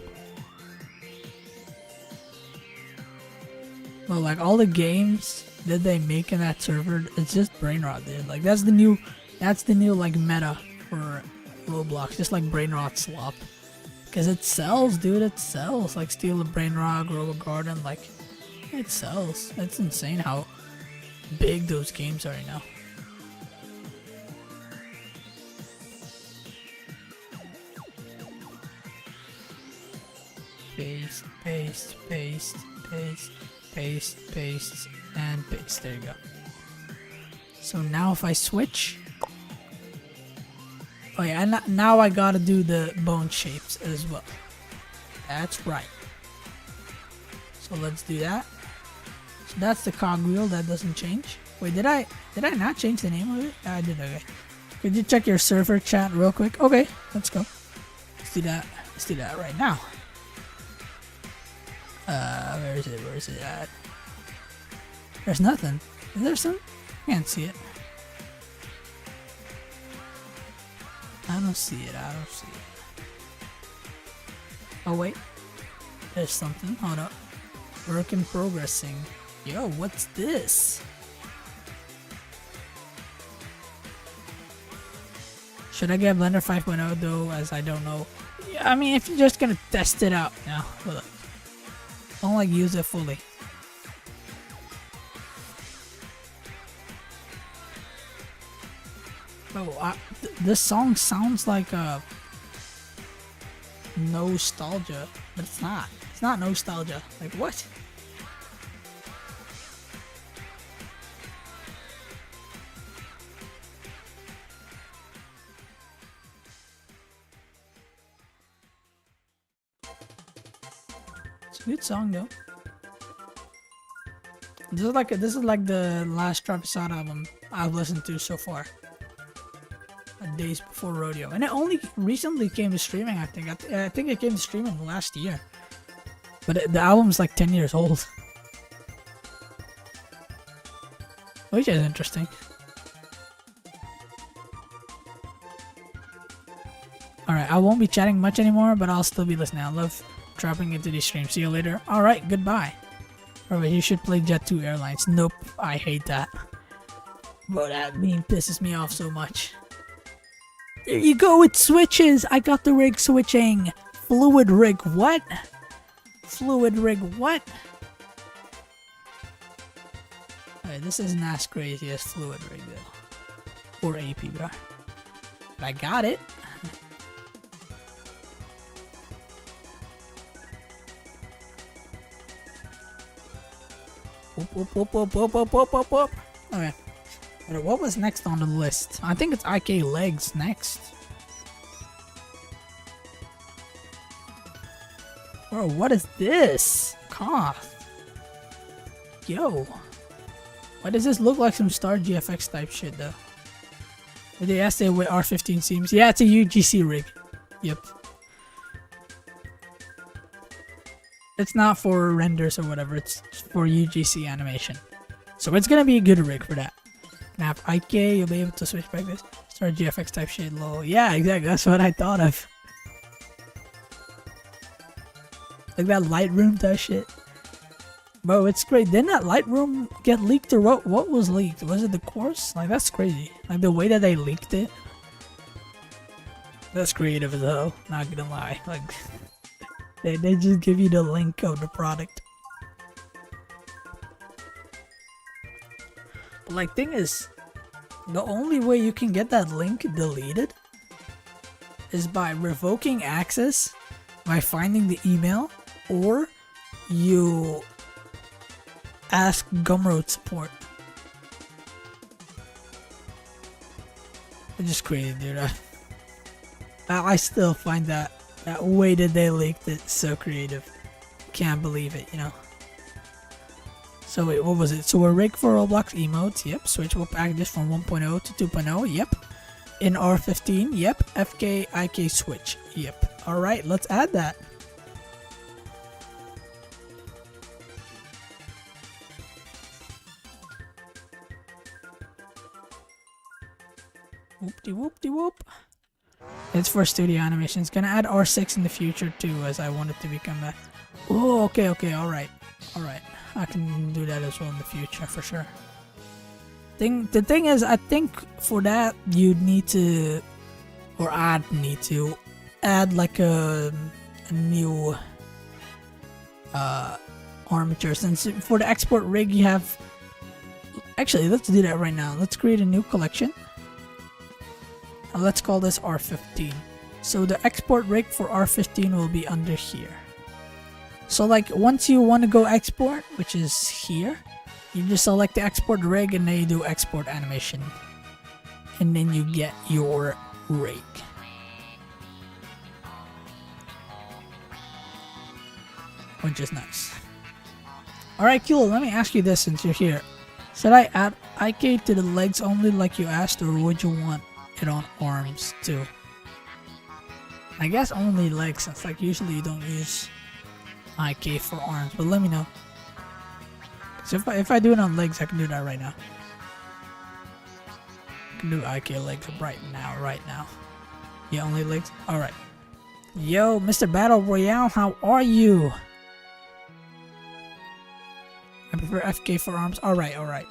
Well, like all the games that they make in that server, it's just brain rot, dude. Like that's the new like meta for Roblox, just like brain rot slop. Cause it sells, dude. It sells. Like Steal a Brain Rot, Grow a Garden, like it sells. It's insane how big those games are, you know. Paste, paste, paste, paste, paste, paste, and paste. There you go. So now if I switch, oh yeah, and now I gotta do the bone shapes as well. That's right. So let's do that. So that's the cogwheel, that doesn't change. Wait, did I not change the name of it? Yeah, I did. Okay. Could you check your server chat real quick? Okay, let's go. Let's do that. Let's do that right now. Where is it? Where is it at? There's nothing. Is there some? Can't see it. I don't see it. I don't see it. Oh wait, there's something. Hold up. Work in progressing. Yo, what's this? Should I get Blender 5.0 though, as I don't know? Yeah, I mean, if you're just gonna test it out, you know, look. Don't like use it fully. Oh, this song sounds like a nostalgia, but it's not. It's not nostalgia. Like what? It's a good song though. This is like the last Travis Scott album I've listened to so far. Days before Rodeo, and it only recently came to streaming. I think it came to streaming last year, but the album's like 10 years old, which is interesting. Alright, I won't be chatting much anymore, but I'll still be listening. I love dropping into these streams. See you later. Alright, goodbye. Alright, you should play Jet 2 Airlines. Nope, I hate that. Bro, that meme pisses me off so much. There you go, it switches! I got the rig switching! Fluid rig, what? Fluid rig, what? Alright, this isn't as crazy as fluid rig though. Or AP, bro. But I got it. Whoop, whoop, whoop, whoop, whoop, whoop, whoop, whoop. Okay. What was next on the list? I think it's IK Legs next. Bro, what is this? Cough. Yo. Why does this look like some Star GFX type shit though? Did they ask it with R15 seams? Yeah, it's a UGC rig. Yep. It's not for renders or whatever, it's for UGC animation. So it's gonna be a good rig for that. Now if IK, you'll be able to switch back this. Start GFX type shit, lol. Yeah, exactly, that's what I thought of. Like that Lightroom type shit. Bro, it's great. Didn't that Lightroom get leaked or what was leaked? Was it the course? Like, that's crazy. Like, the way that they leaked it. That's creative as hell. Not gonna lie. Like, they just give you the link of the product. But like, thing is, the only way you can get that link deleted is by revoking access, by finding the email, or you ask Gumroad support. I just created, dude. I still find that way that they leaked it so creative. Can't believe it, you know. So wait, what was it? So a rig for Roblox emotes, yep. Switchable packages from 1.0 to 2.0, yep. In R15, yep. FK IK switch, yep. Alright, let's add that. Whoop-de-whoop-de-whoop. It's for studio animation. It's gonna add R6 in the future too, as I want it to become a... Oh, okay, alright. Alright. I can do that as well in the future, for sure. The thing is, I think for that, you'd need to... Or I'd need to add like a new... armature. Since for the export rig, you have... Actually, let's do that right now. Let's create a new collection. Let's call this R15. So the export rig for R15 will be under here. So like once you want to go export, which is here, you just select the export rig and then you do export animation. And then you get your rig. Which is nice. Alright, Kilo, let me ask you this since you're here. Should I add IK to the legs only like you asked, or would you want it on arms too? I guess only legs, since like usually you don't use IK for arms, but let me know. So if I do it on legs, I can do that right now. I can do IK legs right now. Yeah, only legs? Alright. Yo, Mr. Battle Royale, how are you? I prefer FK for arms. Alright.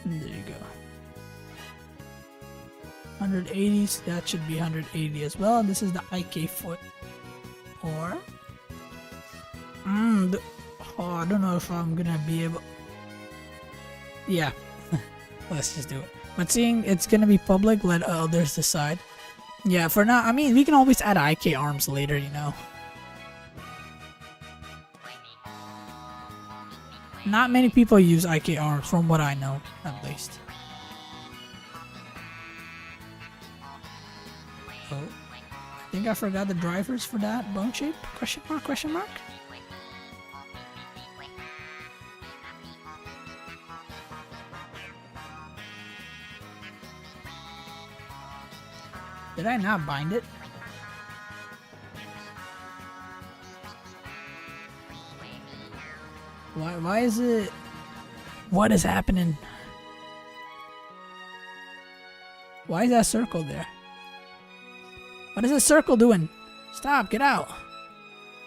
There you go. 180, so that should be 180 as well. This is the IK foot. Or... I don't know if I'm gonna be able... Yeah. Let's just do it. But seeing it's gonna be public, let others decide. Yeah, for now, I mean, we can always add IK arms later, you know. Not many people use IK arms, from what I know, at least. Oh, I think I forgot the drivers for that bone shape? Question mark? Did I not bind it? Why is it... What is happening? Why is that circle there? What is that circle doing? Stop, get out.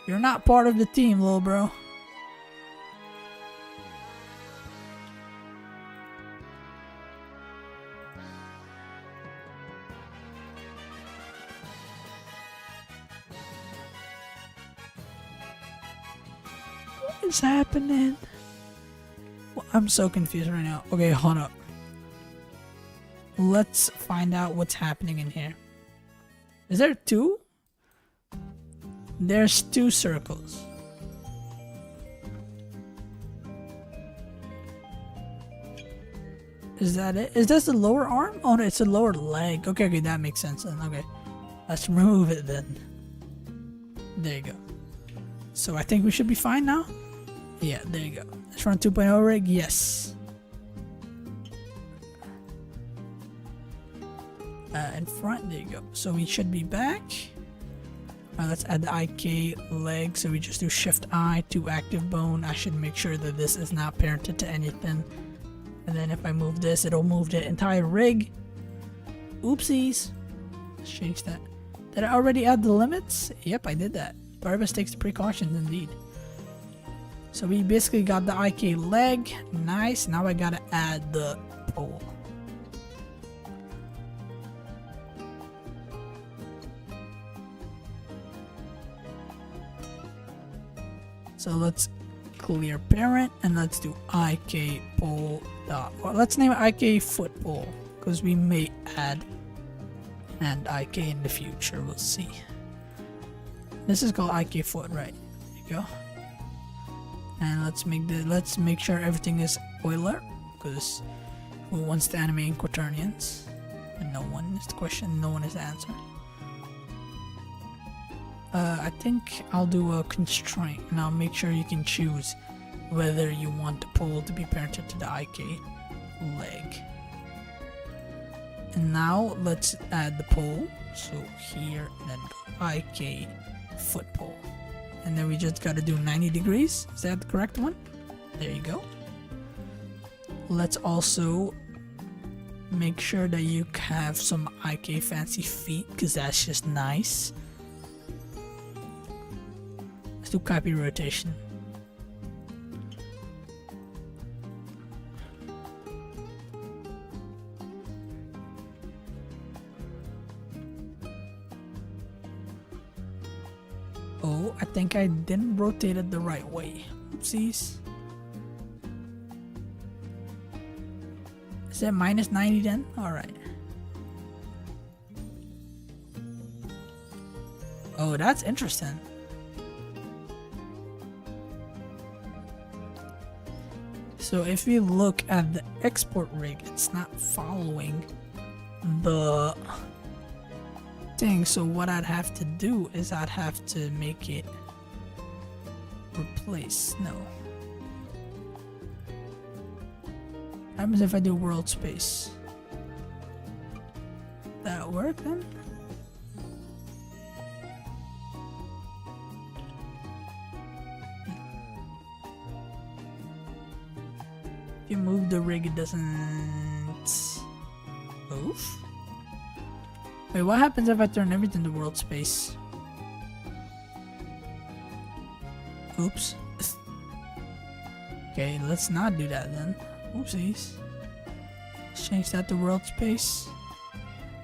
You're not part of the team, little bro. What is happening? Well, I'm so confused right now. Okay, hold up. Let's find out what's happening in here. Is there two? There's two circles. Is that it? Is this the lower arm? Oh no, it's the lower leg. Okay, that makes sense then. Okay. Let's remove it then. There you go. So I think we should be fine now. Yeah, there you go. Let's run 2.0 rig. Yes. in front. There you go. So we should be back. Let's add the IK leg. So we just do Shift I to active bone. I should make sure that this is not parented to anything. And then if I move this, it'll move the entire rig. Oopsies. Let's change that. Did I already add the limits? Yep, I did that. Barbas takes the precautions indeed. So we basically got the IK leg. Nice. Now I gotta add the pole. So let's clear parent and let's do IK pole dot. Well, let's name it IK foot pole because we may add and IK in the future. We'll see. This is called IK foot, right? There you go. And let's make sure everything is Euler because who wants to animate quaternions? And no one is the question. No one is the answer. I think I'll do a constraint and I'll make sure you can choose whether you want the pole to be parented to the IK leg. And now let's add the pole. So here and then go IK foot pole. And then we just gotta do 90 degrees. Is that the correct one? There you go. Let's also make sure that you have some IK fancy feet because that's just nice. Let's do copy rotation. Oh, I think I didn't rotate it the right way. Oopsies. Is that minus 90 then? Alright. Oh, that's interesting. So if we look at the export rig, it's not following the thing. So what I'd have to do is I'd have to make it replace. No. What happens if I do world space? That work then? If you move the rig, it doesn't move. Wait, what happens if I turn everything to world space? Oops. Okay, let's not do that then. Oopsies. Let's change that to world space.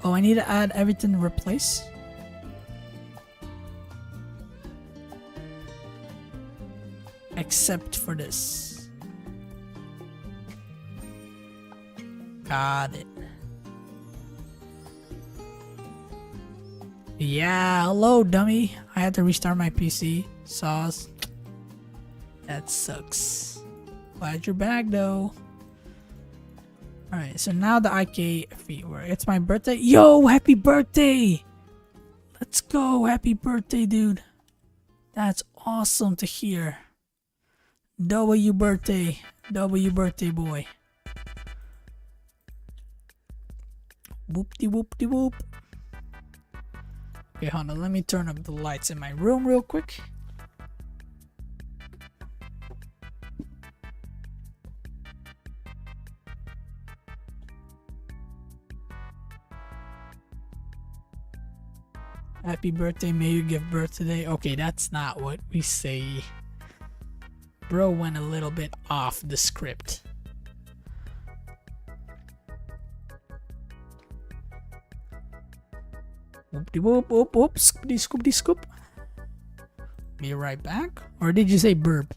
Oh, I need to add everything to replace. Except for this. Got it. Yeah, hello dummy. I had to restart my PC. Sauce. That sucks. Glad you're back though. Alright, so now the IK feet work. It's my birthday. Yo, happy birthday! Let's go. Happy birthday, dude. That's awesome to hear. W birthday. W birthday boy. Whoop-de-whoop-de-whoop. Okay, hold on. Let me turn up the lights in my room real quick. Happy birthday, may you give birth today. Okay, that's not what we say. Bro went a little bit off the script. Whoop-de whoop whoop whoop, scoopity scoopity scoop. Be right back. Or did you say burp?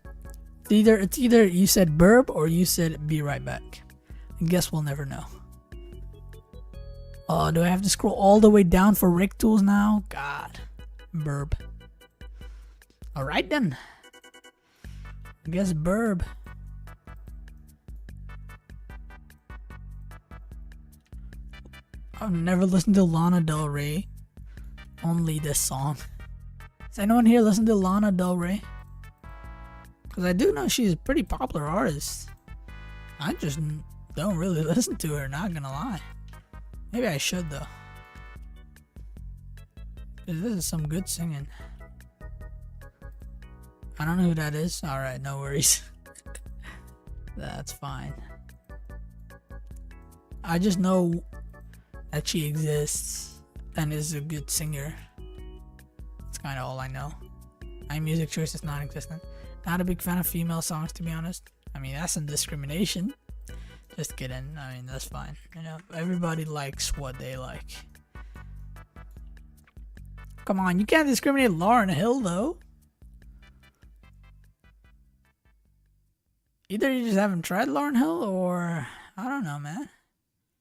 It's either you said burp or you said be right back. I guess we'll never know. Oh, do I have to scroll all the way down for rig tools now? God. Burb. Alright then. I guess burb. I've never listened to Lana Del Rey. Only this song. Does anyone here listen to Lana Del Rey? Because I do know she's a pretty popular artist. I just don't really listen to her, not gonna lie. Maybe I should though. 'Cause this is some good singing. I don't know who that is. Alright, no worries. That's fine. I just know that she exists and is a good singer. That's kind of all I know. My music choice is non-existent. Not a big fan of female songs, to be honest. I mean, that's some discrimination. Just kidding. I mean, that's fine. You know, everybody likes what they like. Come on, you can't discriminate Lauryn Hill, though. Either you just haven't tried Lauryn Hill, or I don't know, man.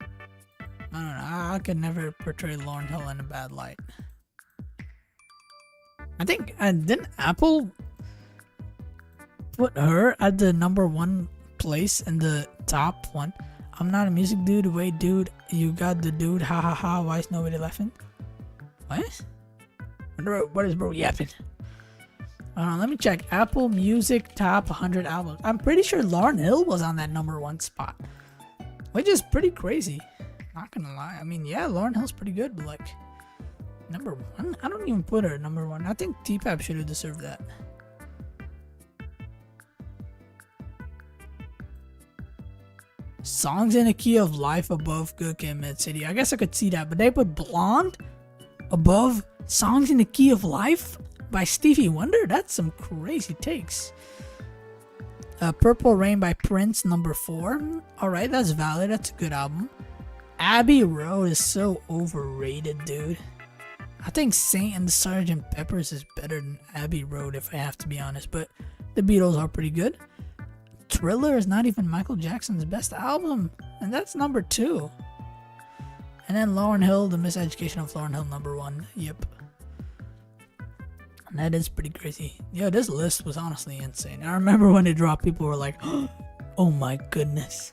I don't know. I could never portray Lauryn Hill in a bad light. I think didn't Apple put her at the number 1 place in the top 1? I'm not a music dude. Wait, dude, you got the dude. Ha ha ha. Why is nobody laughing? What? What is bro yapping? Let me check. Apple Music Top 100 albums. I'm pretty sure Lauryn Hill was on that number 1 spot, which is pretty crazy. Not gonna lie. I mean, yeah, Lauryn Hill's pretty good, but like number 1, I don't even put her number 1. I think T-Pap should have deserved that. Songs in a Key of Life above Good Kid, Mid City. I guess I could see that, but they put Blonde above Songs in the Key of Life by Stevie Wonder? That's some crazy takes. Purple Rain by Prince, number 4. Alright, that's valid. That's a good album. Abbey Road is so overrated, dude. I think Saint and the Sgt. Peppers is better than Abbey Road, if I have to be honest. But the Beatles are pretty good. Thriller is not even Michael Jackson's best album, and that's number 2. And then Lauryn Hill, The Miseducation of Lauryn Hill, number 1. Yep. And that is pretty crazy. Yeah, this list was honestly insane. I remember when it dropped, people were like, oh my goodness.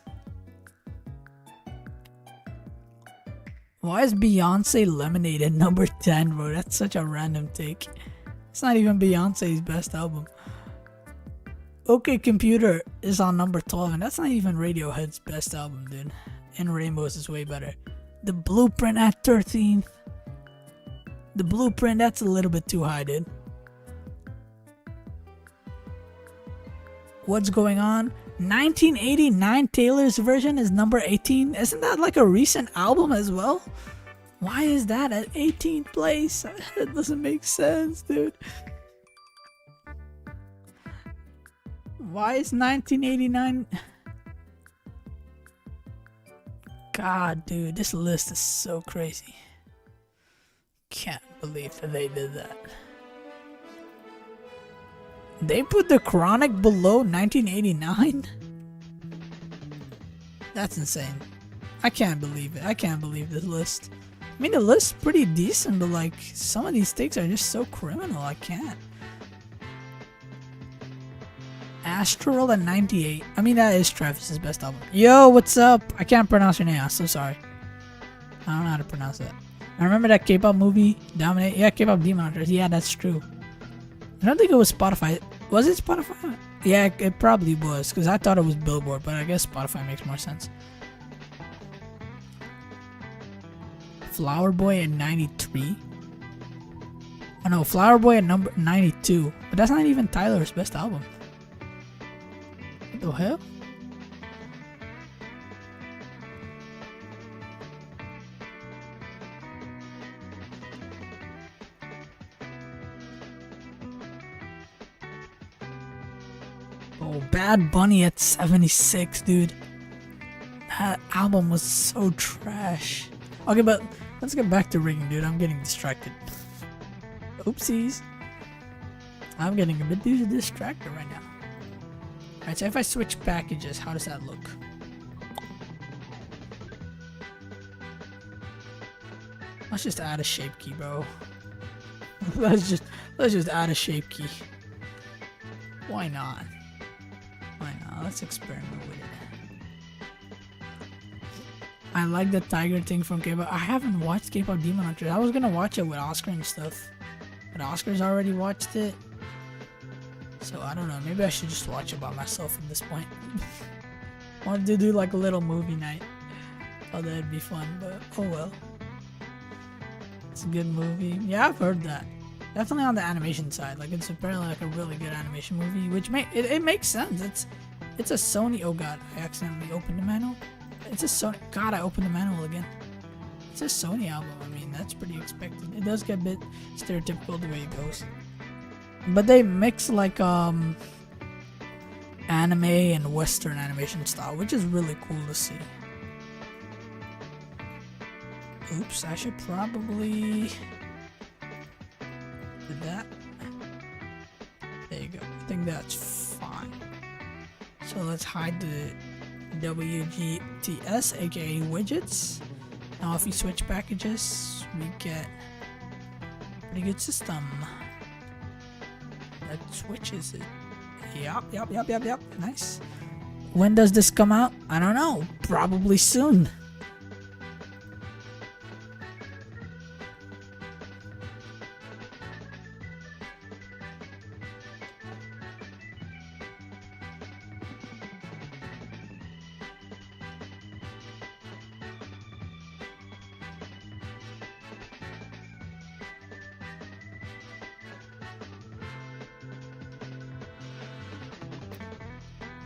Why is Beyonce Lemonade at number 10, bro? That's such a random take. It's not even Beyonce's best album. OK Computer is on number 12, and that's not even Radiohead's best album, dude. In Rainbows is way better. The Blueprint at 13th. The Blueprint, that's a little bit too high, dude. What's Going On? 1989 Taylor's version is number 18. Isn't that like a recent album as well? Why is that at 18th place? That doesn't make sense, dude. Why is 1989? God, dude, this list is so crazy. Can't believe that they did that. They put The Chronic below 1989? That's insane. I can't believe it. I can't believe this list. I mean, the list's pretty decent, but like, some of these takes are just so criminal. I can't. Astral at 98. I mean, that is Travis's best album. Yo, what's up? I can't pronounce your name. I'm so sorry. I don't know how to pronounce that. I remember that K-pop movie, Dominate. Yeah, K-pop Demon Hunters. Yeah, that's true. I don't think it was Spotify. Was it Spotify? Yeah, it probably was, because I thought it was Billboard, but I guess Spotify makes more sense. Flower Boy at 93. Oh no, Flower Boy at number 92. But that's not even Tyler's best album. What the hell? Oh, Bad Bunny at 76, dude. That album was so trash. Okay, but let's get back to rigging, dude. I'm getting distracted. Oopsies. I'm getting a bit distracted right now. Alright, so if I switch packages, how does that look? Let's just add a shape key, bro. let's just add a shape key. Why not? Why not? Let's experiment with it. I like the tiger thing from K-pop. I haven't watched K-pop Demon Hunters. I was gonna watch it with Oscar and stuff, but Oscar's already watched it. So I don't know. Maybe I should just watch it by myself at this point. I wanted to do like a little movie night. Thought that'd be fun, but oh well. It's a good movie. Yeah, I've heard that. Definitely on the animation side. Like, it's apparently like a really good animation movie, which it makes sense. It's a Sony. Oh god, I accidentally opened the manual. It's a Sony. God, I opened the manual again. It's a Sony album. I mean, that's pretty expected. It does get a bit stereotypical the way it goes, but they mix like anime and Western animation style, which is really cool to see. Oops, I should probably do that. There you go. I think that's fine. So let's hide the WGTS, aka widgets. Now if we switch packages, we get a pretty good system. That switches it. Yep. Nice. When does this come out? I don't know. Probably soon.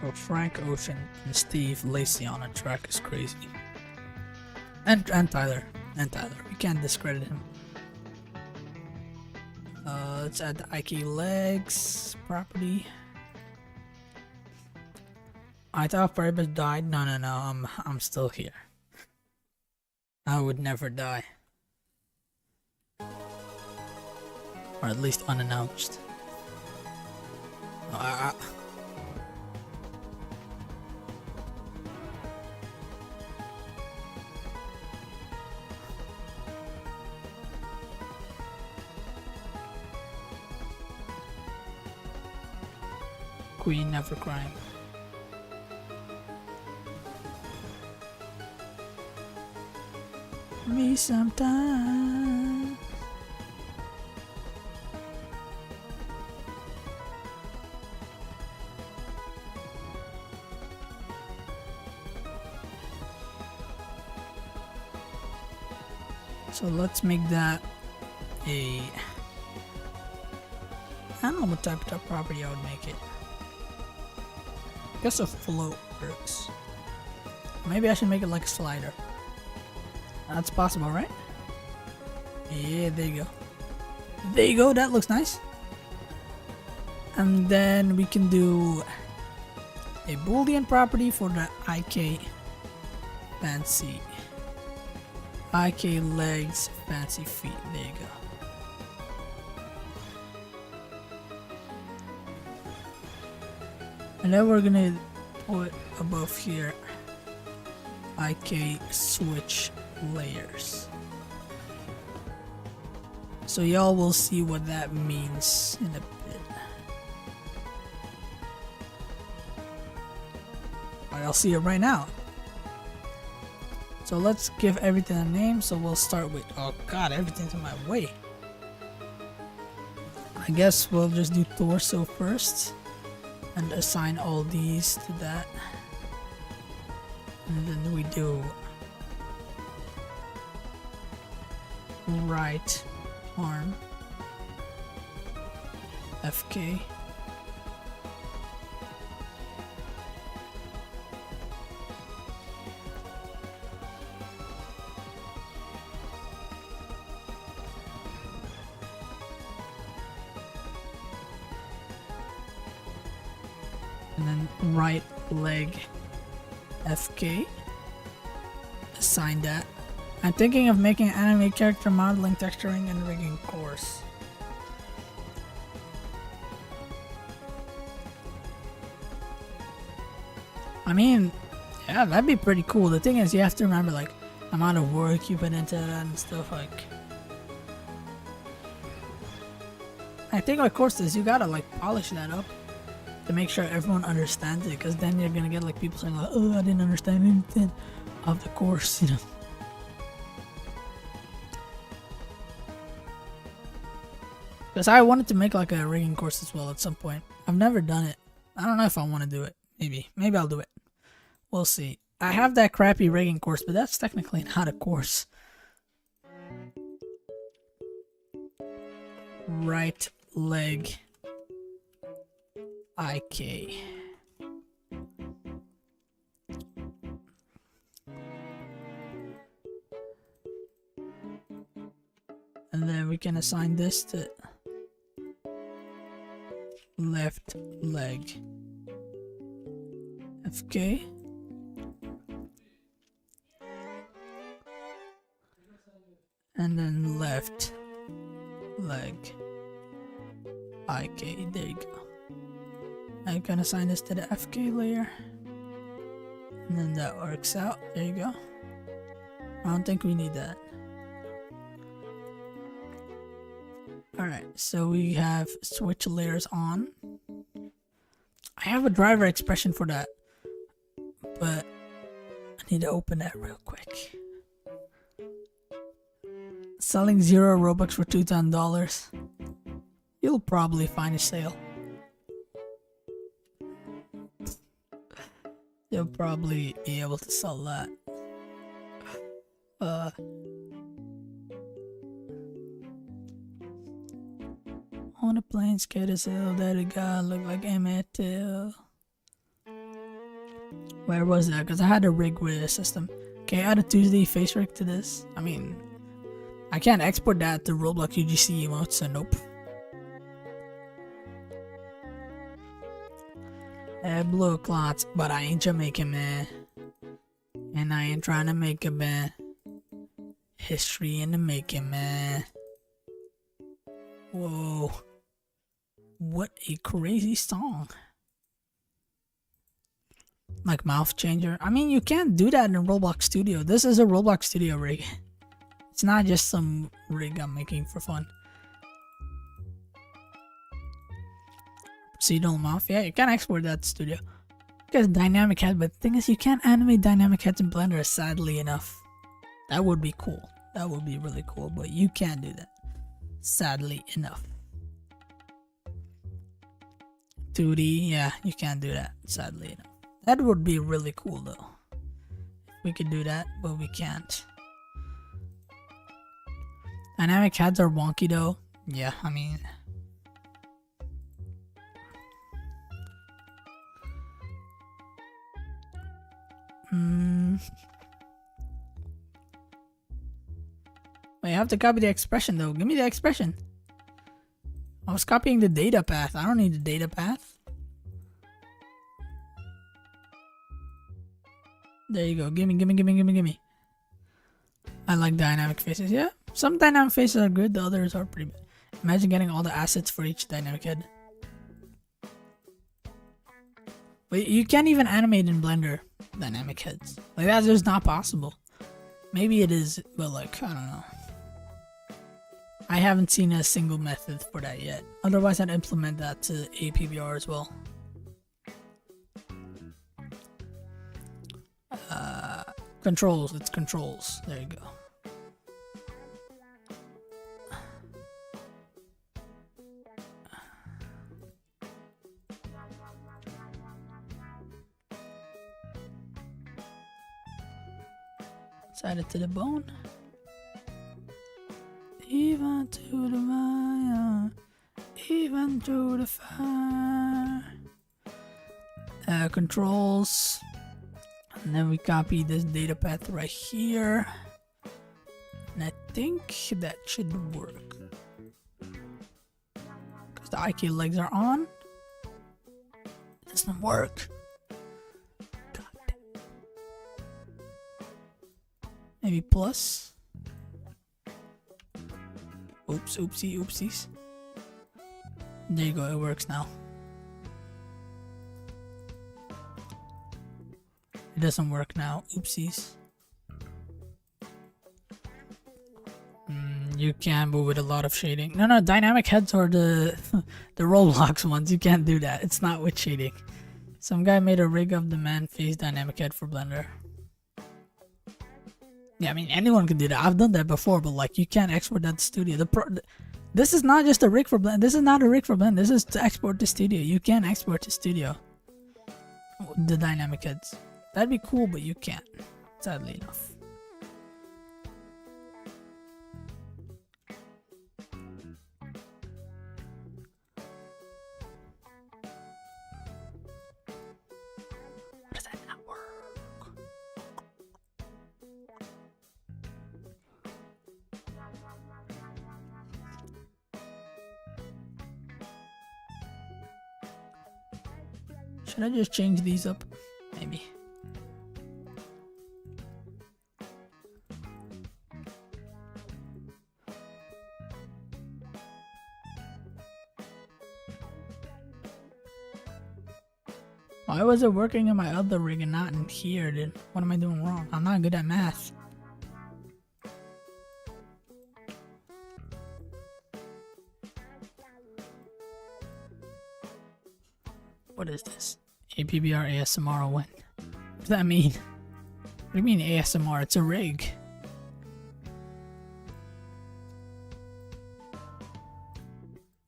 Oh, Frank Ocean and Steve Lacey on a track is crazy. And Tyler. We can't discredit him. Let's add the IK Legs property. I thought Primus died. No. I'm still here. I would never die. Or at least unannounced. Queen never crying. Me sometime. So let's make that a... I don't know what type of property I would make it. I guess a float works. Maybe I should make it like a slider. That's possible, right? Yeah, there you go. There you go, that looks nice. And then we can do a Boolean property for the IK fancy. IK legs, fancy feet. There you go. And then we're gonna put above here IK switch layers. So y'all will see what that means in a bit. Alright, I'll see it right now. So let's give everything a name. So we'll start with, oh god, everything's in my way. I guess we'll just do torso first. And assign all these to that. And then we do right arm FK. And then right leg FK. Assign that. I'm thinking of making an anime character modeling, texturing, and rigging course. I mean, yeah, that'd be pretty cool. The thing is, you have to remember, like, the amount of work you put into that and stuff, like... I think with courses, you gotta, like, polish that up to make sure everyone understands it, because then you're gonna get, like, people saying, like, oh, I didn't understand anything of the course, you know. Because I wanted to make, like, a rigging course as well at some point. I've never done it. I don't know if I want to do it. Maybe I'll do it. We'll see. I have that crappy rigging course, but that's technically not a course. right leg IK. And then we can assign this to left leg FK. And then left leg IK. There you go. I can assign this to the FK layer. And then that works out. There you go. I don't think we need that. Alright, so we have switch layers on. I have a driver expression for that, but I need to open that real quick. Selling 0 Robux for $2,000. You'll probably find a sale. You'll probably be able to sell that. On the plane, carousel, that a guy looked like Emmett Till. Where was that? Because I had a rig with a system. Okay, add a Tuesday face rig to this. I mean, I can't export that to Roblox UGC emotes, so nope. Blue clots, but I ain't Jamaican, man. And I ain't trying to make a man. History in the making, man. Whoa. What a crazy song. Like mouth changer. I mean, you can't do that in Roblox Studio. This is a Roblox Studio rig. It's not just some rig I'm making for fun. Procedural mouth. Yeah, you can export that to Studio. Because dynamic head, but the thing is, you can't animate dynamic heads in Blender, sadly enough. That would be cool. That would be really cool, but you can't do that. Sadly enough. 2D, yeah, you can't do that, sadly enough. That would be really cool though. We could do that, but we can't. Dynamic heads are wonky though. Yeah, I mean... Wait, I have to copy the expression though. Give me the expression. I was copying the data path. I don't need the data path. There you go. Gimme. I like dynamic faces. Yeah, some dynamic faces are good. The others are pretty bad. Imagine getting all the assets for each dynamic head. But you can't even animate in Blender dynamic heads. Like, that's just not possible. Maybe it is, but like, I don't know. I haven't seen a single method for that yet. Otherwise, I'd implement that to APBR as well. Controls. It's controls. There you go. Add it to the bone. Even to the fire, even to the fire. Controls. And then we copy this data path right here. And I think that should work. Because the IK legs are on. It doesn't work. Maybe plus. Oops, oopsies. There you go, it works now. It doesn't work now, oopsies. You can, but with a lot of shading. No, dynamic heads are the the Roblox ones. You can't do that. It's not with shading. Some guy made a rig of the man face dynamic head for Blender. Yeah, I mean, anyone can do that. I've done that before, but like, you can't export that to Studio. This is not just a rig for Blender. This is not a rig for Blender. This is to export to Studio. You can export to Studio the dynamic heads. That'd be cool, but you can't, sadly enough. Should I just change these up? Maybe. Why was it working in my other rig and not in here, dude? What am I doing wrong? I'm not good at math. What is this? APBR ASMR when? What does that mean? What do you mean ASMR? It's a rig.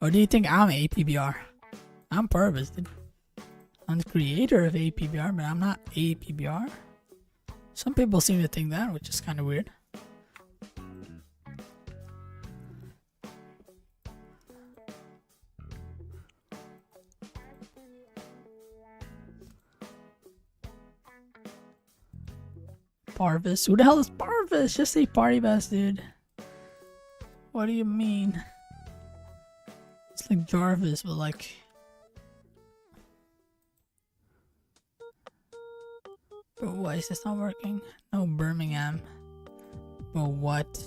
Or do you think I'm APBR? I'm purpose, dude. I'm the creator of APBR, but I'm not APBR. Some people seem to think that, which is kind of weird. Parvis? Who the hell is Parvis? Just say Party Best, dude. What do you mean? It's like Jarvis, but like... But why is this not working? No, Birmingham. But what?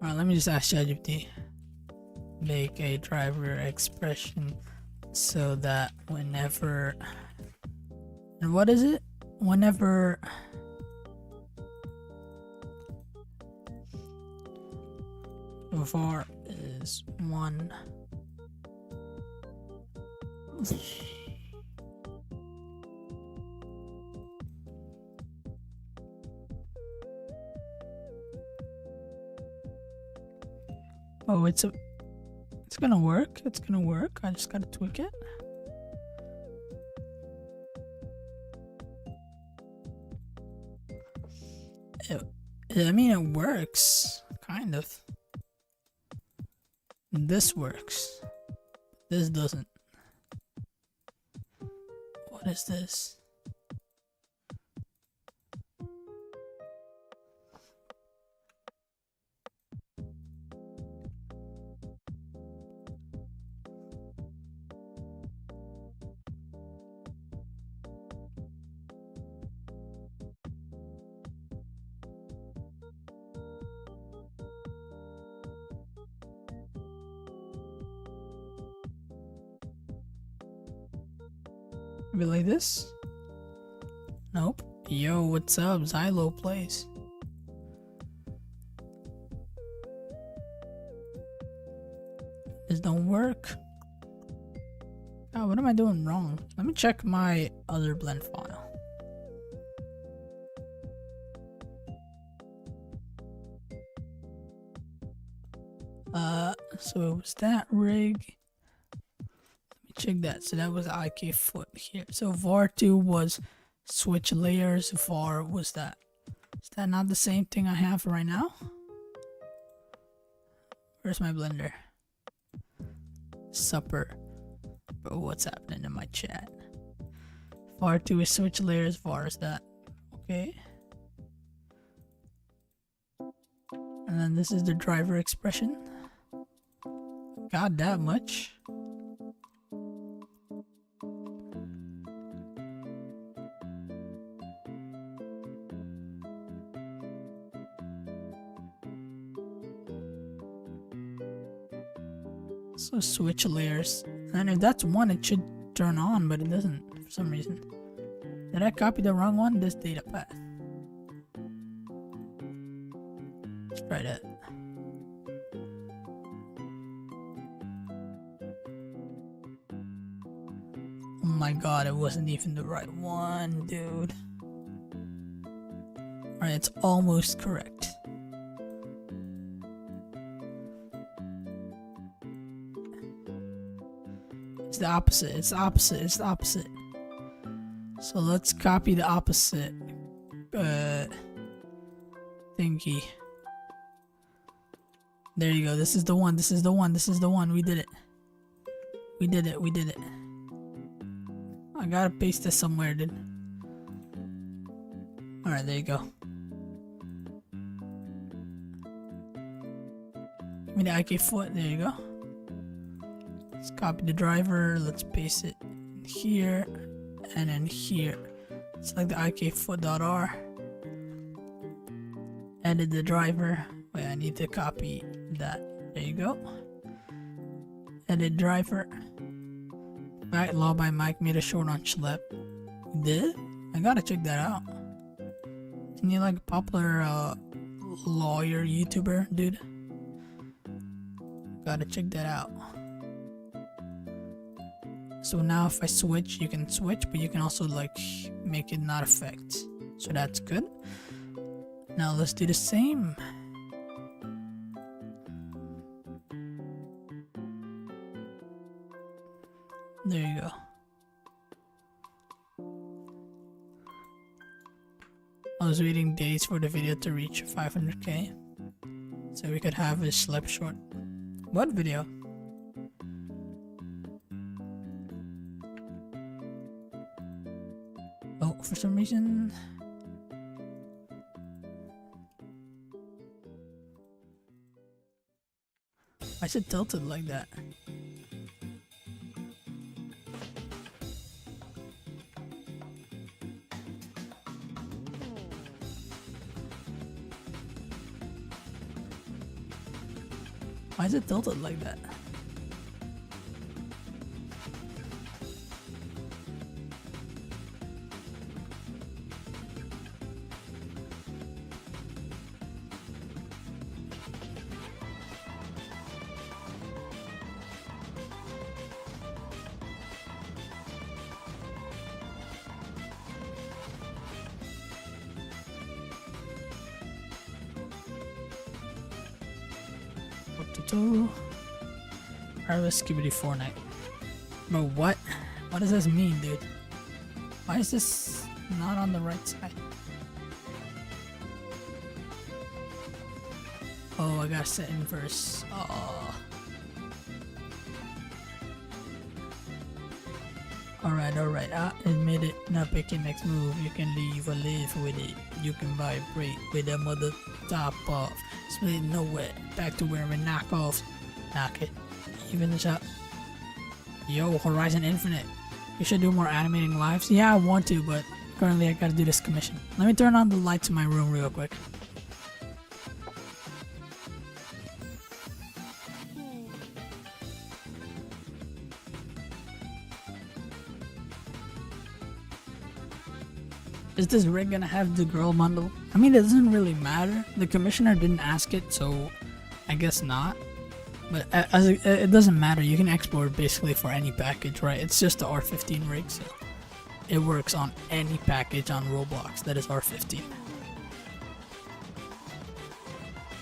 Alright, let me just ask ChatGPT. Make a driver expression so that whenever... And what is it? Whenever... var is 1... Oh, it's gonna work. It's gonna work. I just gotta tweak it. I mean, it works, kind of. This works. This doesn't. What is this? Maybe like this? Nope. Yo, what's up? Xylo plays. This don't work. Oh, what am I doing wrong? Let me check my other blend file. So it was that rig. Check that. So that was IK foot here. So var2 was switch layers. Var was that. Is that not the same thing I have right now? Where's my blender? Supper. Bro, what's happening in my chat? var2 is switch layers. Var is that. Okay. And then this is the driver expression. Got that much. So switch layers. And if that's one, it should turn on, but it doesn't for some reason. Did I copy the wrong one? This data path. Let's try that. Oh my god, it wasn't even the right one, dude. Alright, it's almost correct. It's the opposite, it's the opposite, it's the opposite. So let's copy the opposite thingy. There you go, this is the one, this is the one, this is the one. We did it. We did it, we did it. I gotta paste this somewhere, dude. Alright, there you go. Give me the IK foot, there you go. Let's copy the driver. Let's paste it here and then here. Select the ikfoot.r. Edit the driver. Wait, I need to copy that. There you go. Edit driver. Right, law by Mike made a short on Schlep. Did? I gotta check that out. Isn't he like a popular lawyer YouTuber, dude? Gotta check that out. So now if I switch, you can switch, but you can also like make it not affect. So that's good. Now let's do the same. There you go. I was waiting days for the video to reach 500k, so we could have a Schlep short. What video? Oh, for some reason. Why is it tilted like that? Why is it tilted like that? Harvest Skibidi Fortnite. Bro, what? What does this mean, dude? Why is this not on the right side? Oh, I gotta set inverse. Oh. Alright, I admit it. Now pick your next move. You can leave or live with it. You can vibrate with a mother top off. Split nowhere. Back to wearing knockoffs. Knock it. Even this up. Yo, Horizon Infinite. You should do more animating lives. Yeah, I want to, but currently I gotta do this commission. Let me turn on the lights in my room real quick. Is this rig gonna have the girl bundle? I mean, it doesn't really matter. The commissioner didn't ask it, so I guess not. But it doesn't matter. You can export basically for any package, right? It's just the R15 rig, so it works on any package on Roblox that is R15.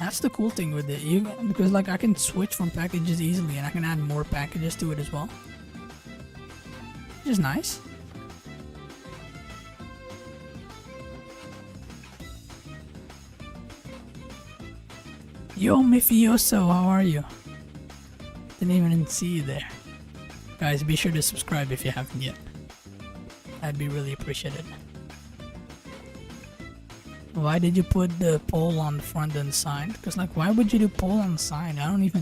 That's the cool thing with it. Because like I can switch from packages easily, and I can add more packages to it as well, which is nice. Yo, Mafioso, how are you? Didn't even see you there. Guys, be sure to subscribe if you haven't yet. That'd be really appreciated. Why did you put the poll on the front and sign? Because like, why would you do poll on the sign? It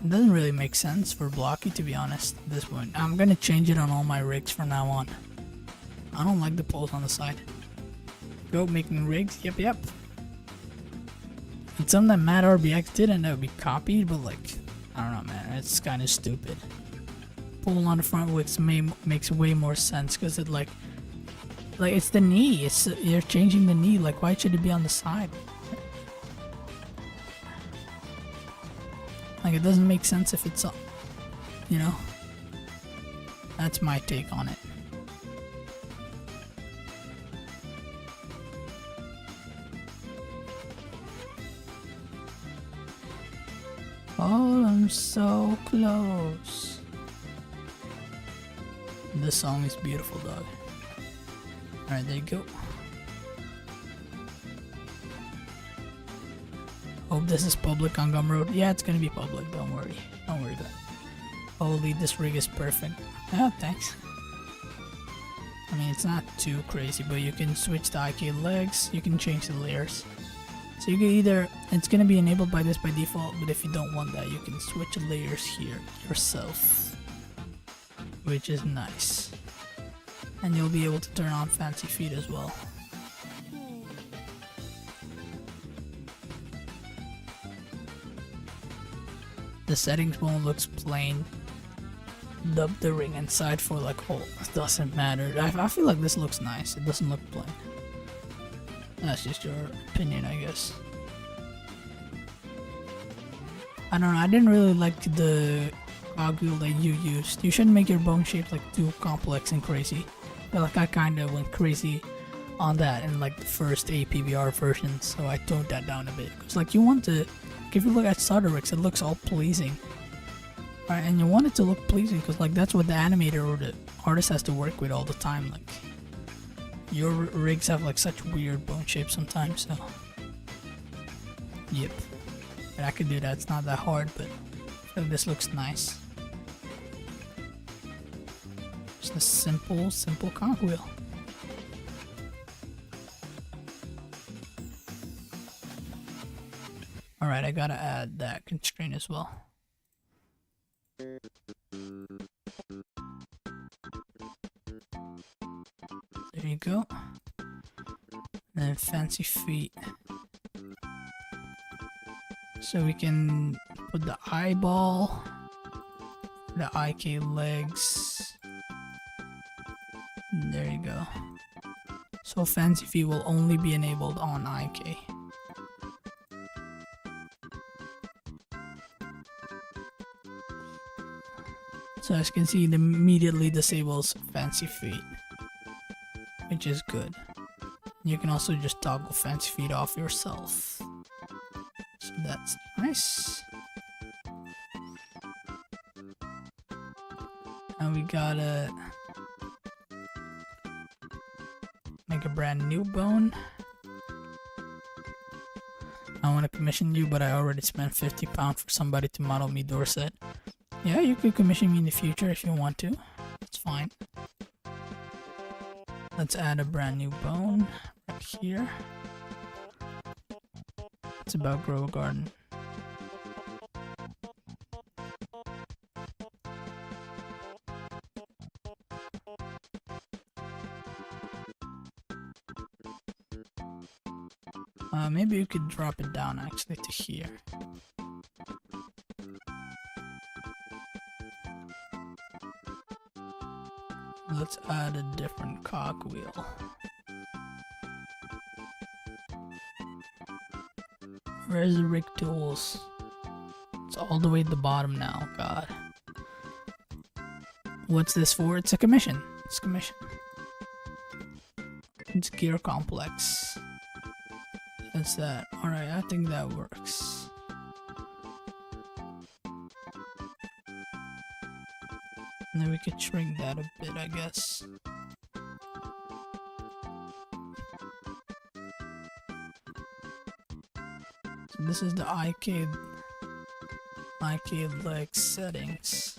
doesn't really make sense for Blocky, to be honest, at this point. I'm gonna change it on all my rigs from now on. I don't like the polls on the side. Go making rigs, yep. It's something that Matt RBX did and that would be copied, but like, I don't know, man, it's kind of stupid. Pull on the front makes way more sense because it like it's the knee. You're changing the knee. Like, why should it be on the side? Like, it doesn't make sense if it's up, you know. That's my take on it. Oh, I'm so close. This song is beautiful, dog. Alright, there you go. Hope this is public on Gumroad. Yeah, it's gonna be public, don't worry. Don't worry about it. Holy, this rig is perfect. Oh, thanks. I mean, it's not too crazy, but you can switch the IK legs, you can change the layers. So you can either, it's gonna be enabled by this by default, but if you don't want that, you can switch layers here yourself, which is nice. And you'll be able to turn on fancy feet as well. The settings won't looks plain. Dub the ring inside for like hole. Doesn't matter. I feel like this looks nice. It doesn't look plain. That's just your opinion, I guess. I don't know. I didn't really like the cogwheel that you used. You shouldn't make your bone shape like too complex and crazy. But like I kind of went crazy on that in like the first APBR version, so I toned that down a bit. Cause like you want to, like, if you look at starter rigs, it looks all pleasing. Right, and you want it to look pleasing because like that's what the animator or the artist has to work with all the time. Like your rigs have like such weird bone shapes sometimes, so yep. And I could do that. It's not that hard, but I feel like this looks nice. Just a simple cogwheel. All right, I gotta add that constraint as well. There you go. And then fancy feet. So we can put the eyeball, the IK legs. There you go. So fancy feet will only be enabled on IK. So as you can see, it immediately disables fancy feet, which is good. You can also just toggle fancy feet off yourself. So that's nice. And we gotta make a brand new bone. I want to commission you, but I already spent £50 for somebody to model me Dorset. Yeah, you could commission me in the future if you want to. That's fine. Let's add a brand new bone right here. It's about grow a garden. Maybe you could drop it down actually to here. Let's add a different cogwheel. Where's the rig tools? It's all the way at the bottom now, god. What's this for? It's a commission. It's commission. It's gear complex. That's that. Alright, I think that works. And then we could shrink that a bit, I guess. So this is the IK leg settings.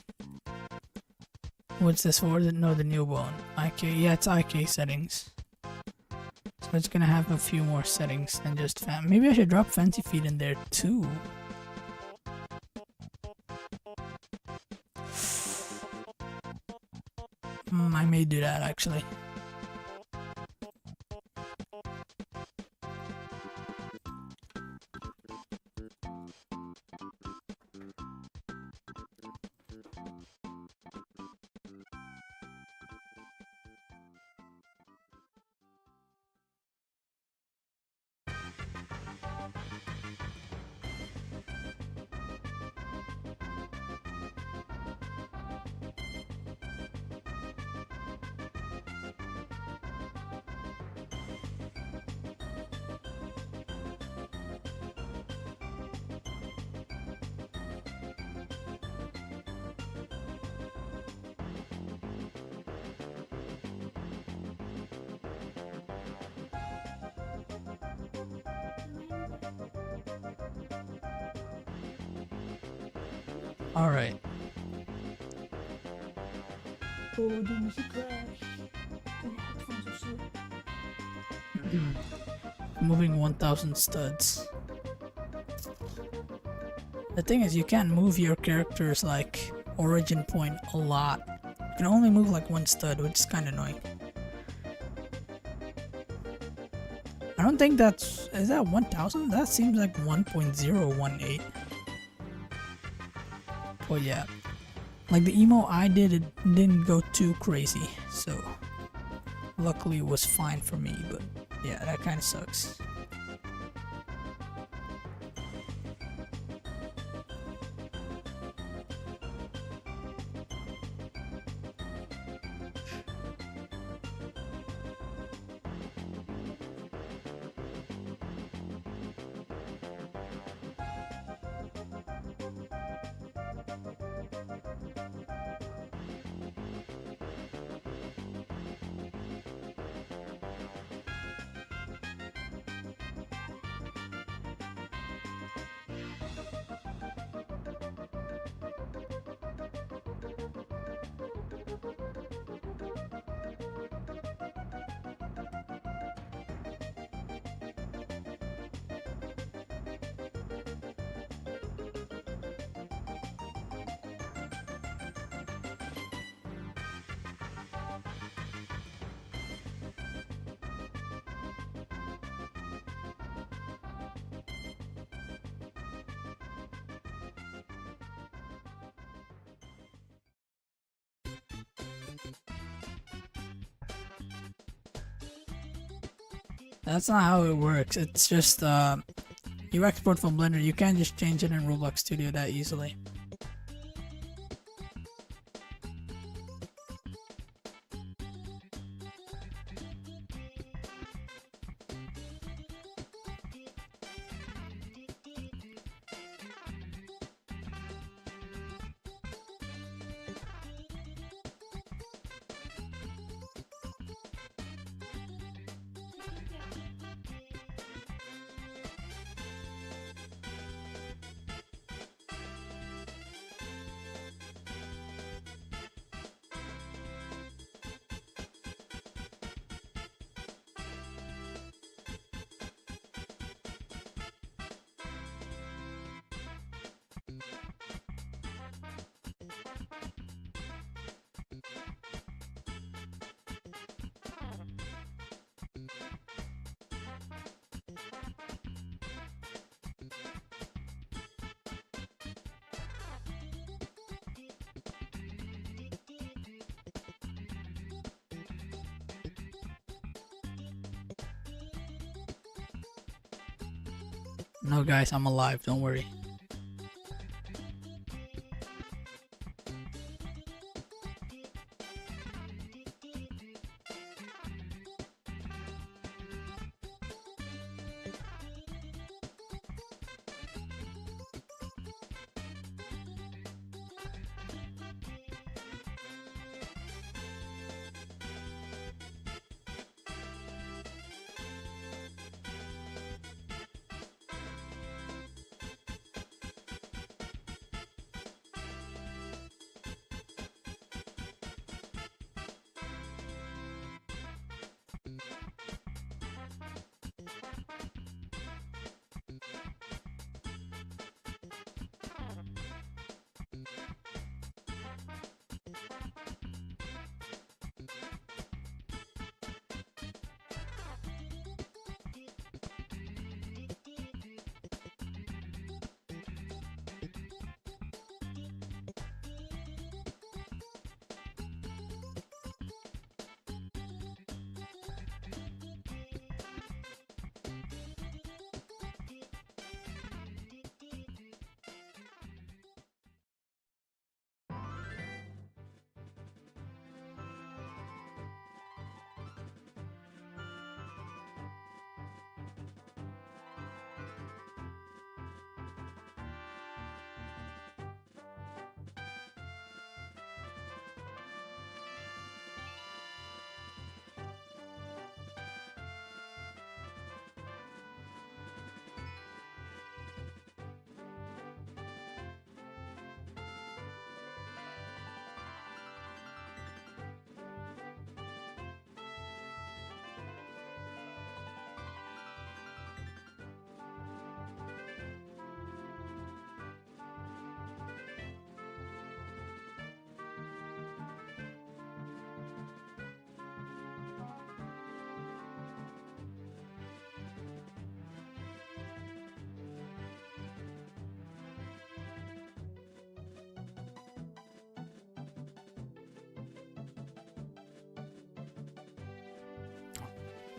What's this for? No, the new bone. IK, yeah, it's IK settings. So it's gonna have a few more settings than just fan. Maybe I should drop fancy feet in there too. I may do that actually. All right. Oh, the music crash. Moving 1,000 studs. The thing is, you can't move your character's like origin point a lot. You can only move like one stud, which is kind of annoying. I don't think that's... Is that 1000? That seems like 1.018. But yeah. Like the emo I did, it didn't go too crazy. So luckily it was fine for me. But yeah, that kind of sucks. That's not how it works. It's just you export from Blender. You can't just change it in Roblox Studio that easily. No guys, I'm alive, don't worry.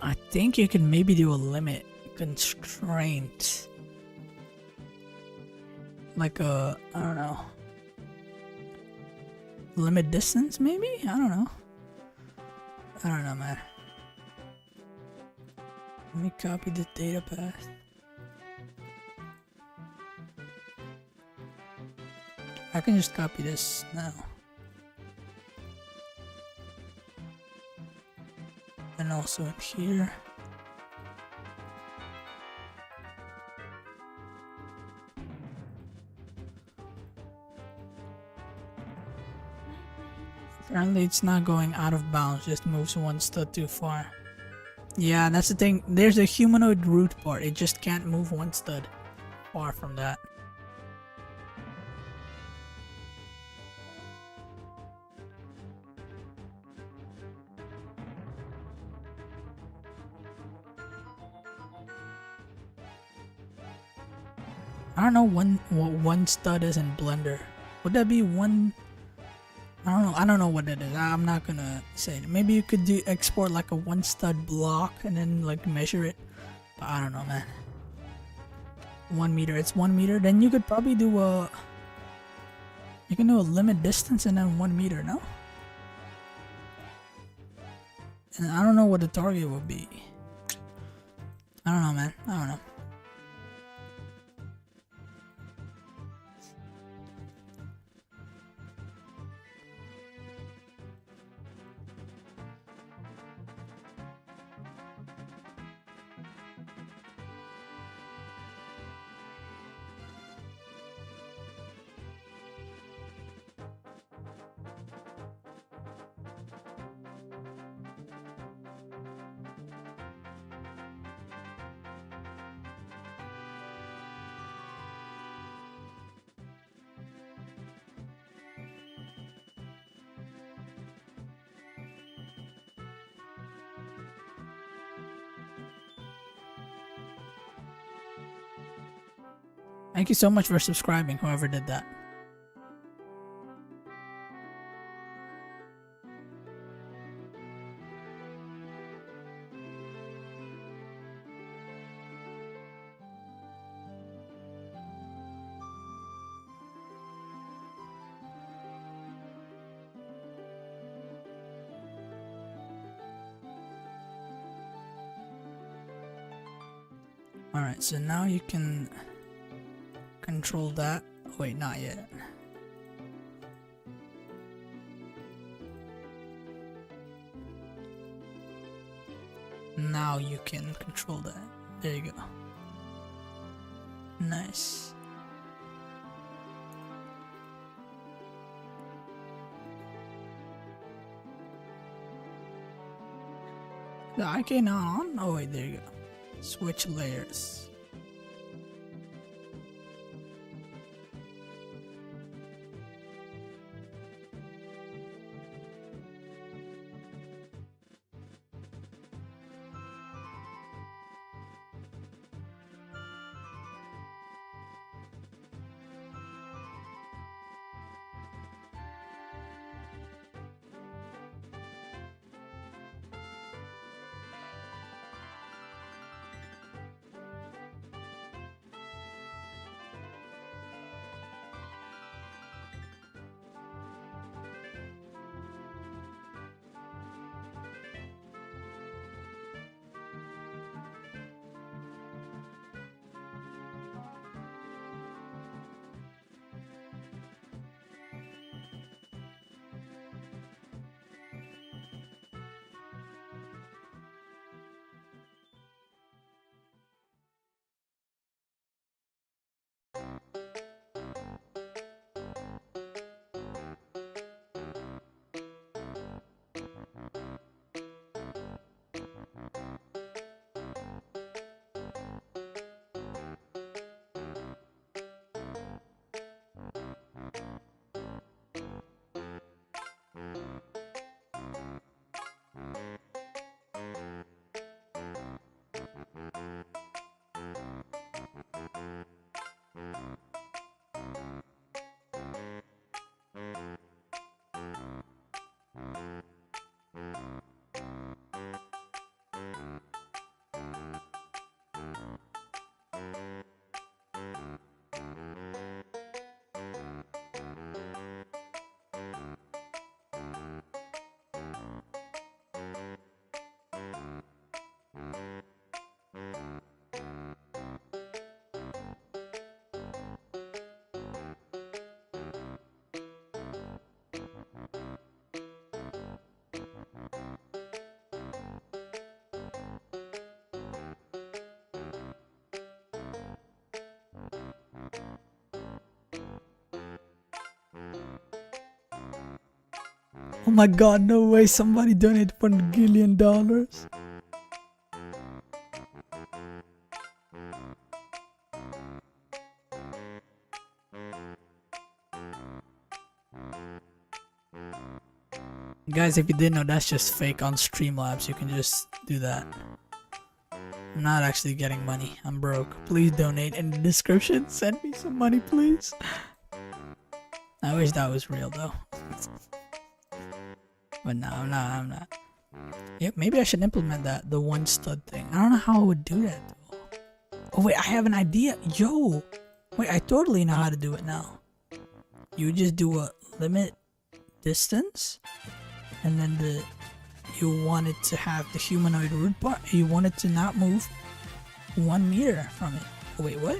I think you can maybe do a limit constraint. Like a, I don't know. Limit distance, maybe? I don't know. I don't know, man. Let me copy the data path. I can just copy this now. And also in here. Apparently it's not going out of bounds, just moves one stud too far. Yeah, that's the thing. There's a humanoid root part. It just can't move one stud far from that. I don't know what one stud is in Blender. Would that be one? I don't know. I don't know what it is. I'm not gonna say it. Maybe you could do export like a one stud block and then like measure it. But I don't know, man. 1 meter. It's 1 meter. Then you could probably do a. You can do a limit distance and then 1 meter. No. And I don't know what the target would be. I don't know, man. I don't know. Thank you so much for subscribing, whoever did that. Alright, so now you can control that. Oh, wait, not yet. Now you can control that. There you go. Nice. The IK not on? Oh wait, there you go. Switch layers. Oh my god, no way, somebody donated $1 billion. Guys, if you didn't know, that's just fake on Streamlabs. You can just do that. I'm not actually getting money. I'm broke. Please donate in the description. Send me some money, please. I wish that was real, though. But no, I'm not. Yeah, maybe I should implement that, the one stud thing. I don't know how I would do that, though. Oh, wait, I have an idea. Yo! Wait, I totally know how to do it now. You just do a limit distance, and then you want it to have the humanoid root bar. You want it to not move 1 meter from it. Oh, wait, what?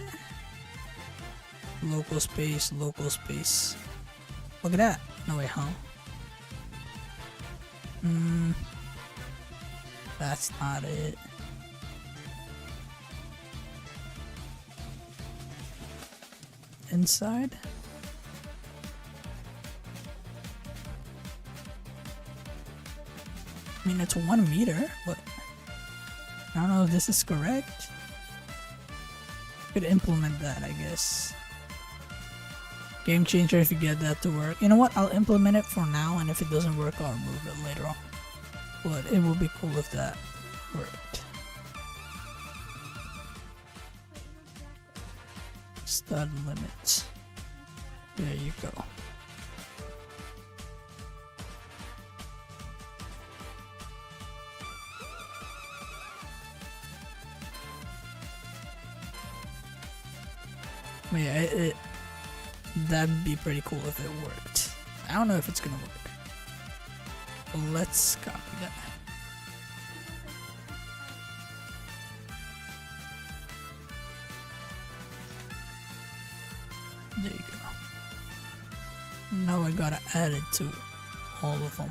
Local space, local space. Look at that. No, wait, huh? That's not it. Inside? I mean, it's 1 meter, but I don't know if this is correct. Could implement that, I guess. Game changer if you get that to work. You know what? I'll implement it for now, and if it doesn't work, I'll remove it later on. But it would be cool if that worked. Stud limits. There you go. But yeah, that'd be pretty cool if it worked. I don't know if it's gonna work. But let's copy that. There you go. Now I gotta add it to all of them.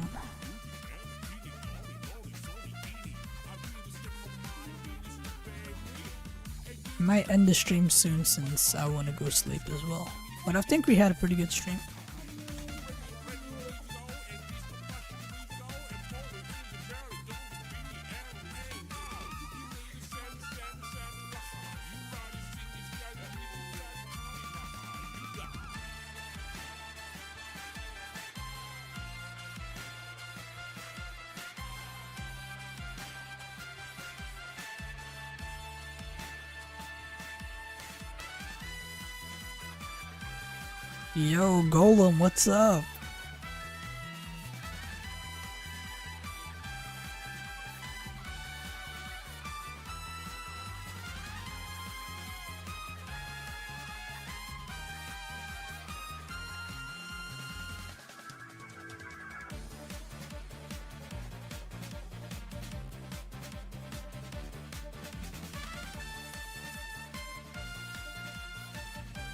Might end the stream soon since I want to go sleep as well. But I think we had a pretty good stream. Yo, Golem, what's up?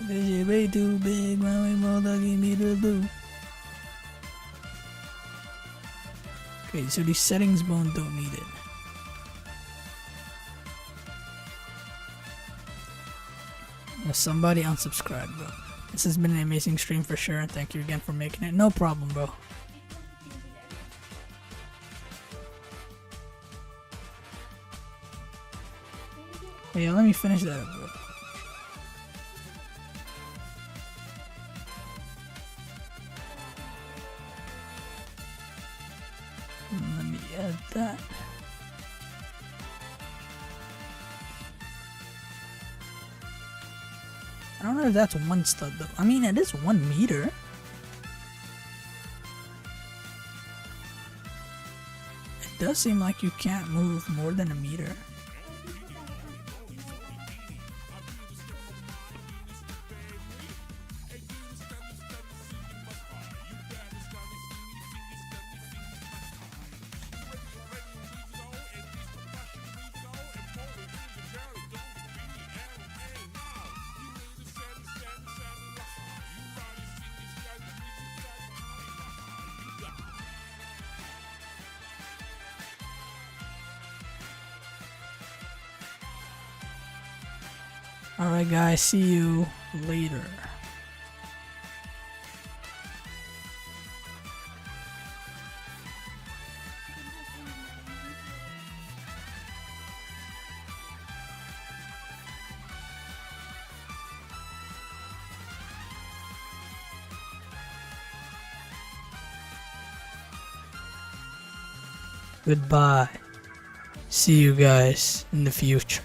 This shit way too big, man. We both give me the do. Okay, so these settings bone don't need it. Somebody unsubscribe, bro. This has been an amazing stream for sure, and thank you again for making it. No problem, bro. Yeah, let me finish that up, bro. Let me add that. I don't know if that's one stud though. I mean, it is 1 meter. It does seem like you can't move more than a meter. Alright guys, see you later. Goodbye. See you guys in the future.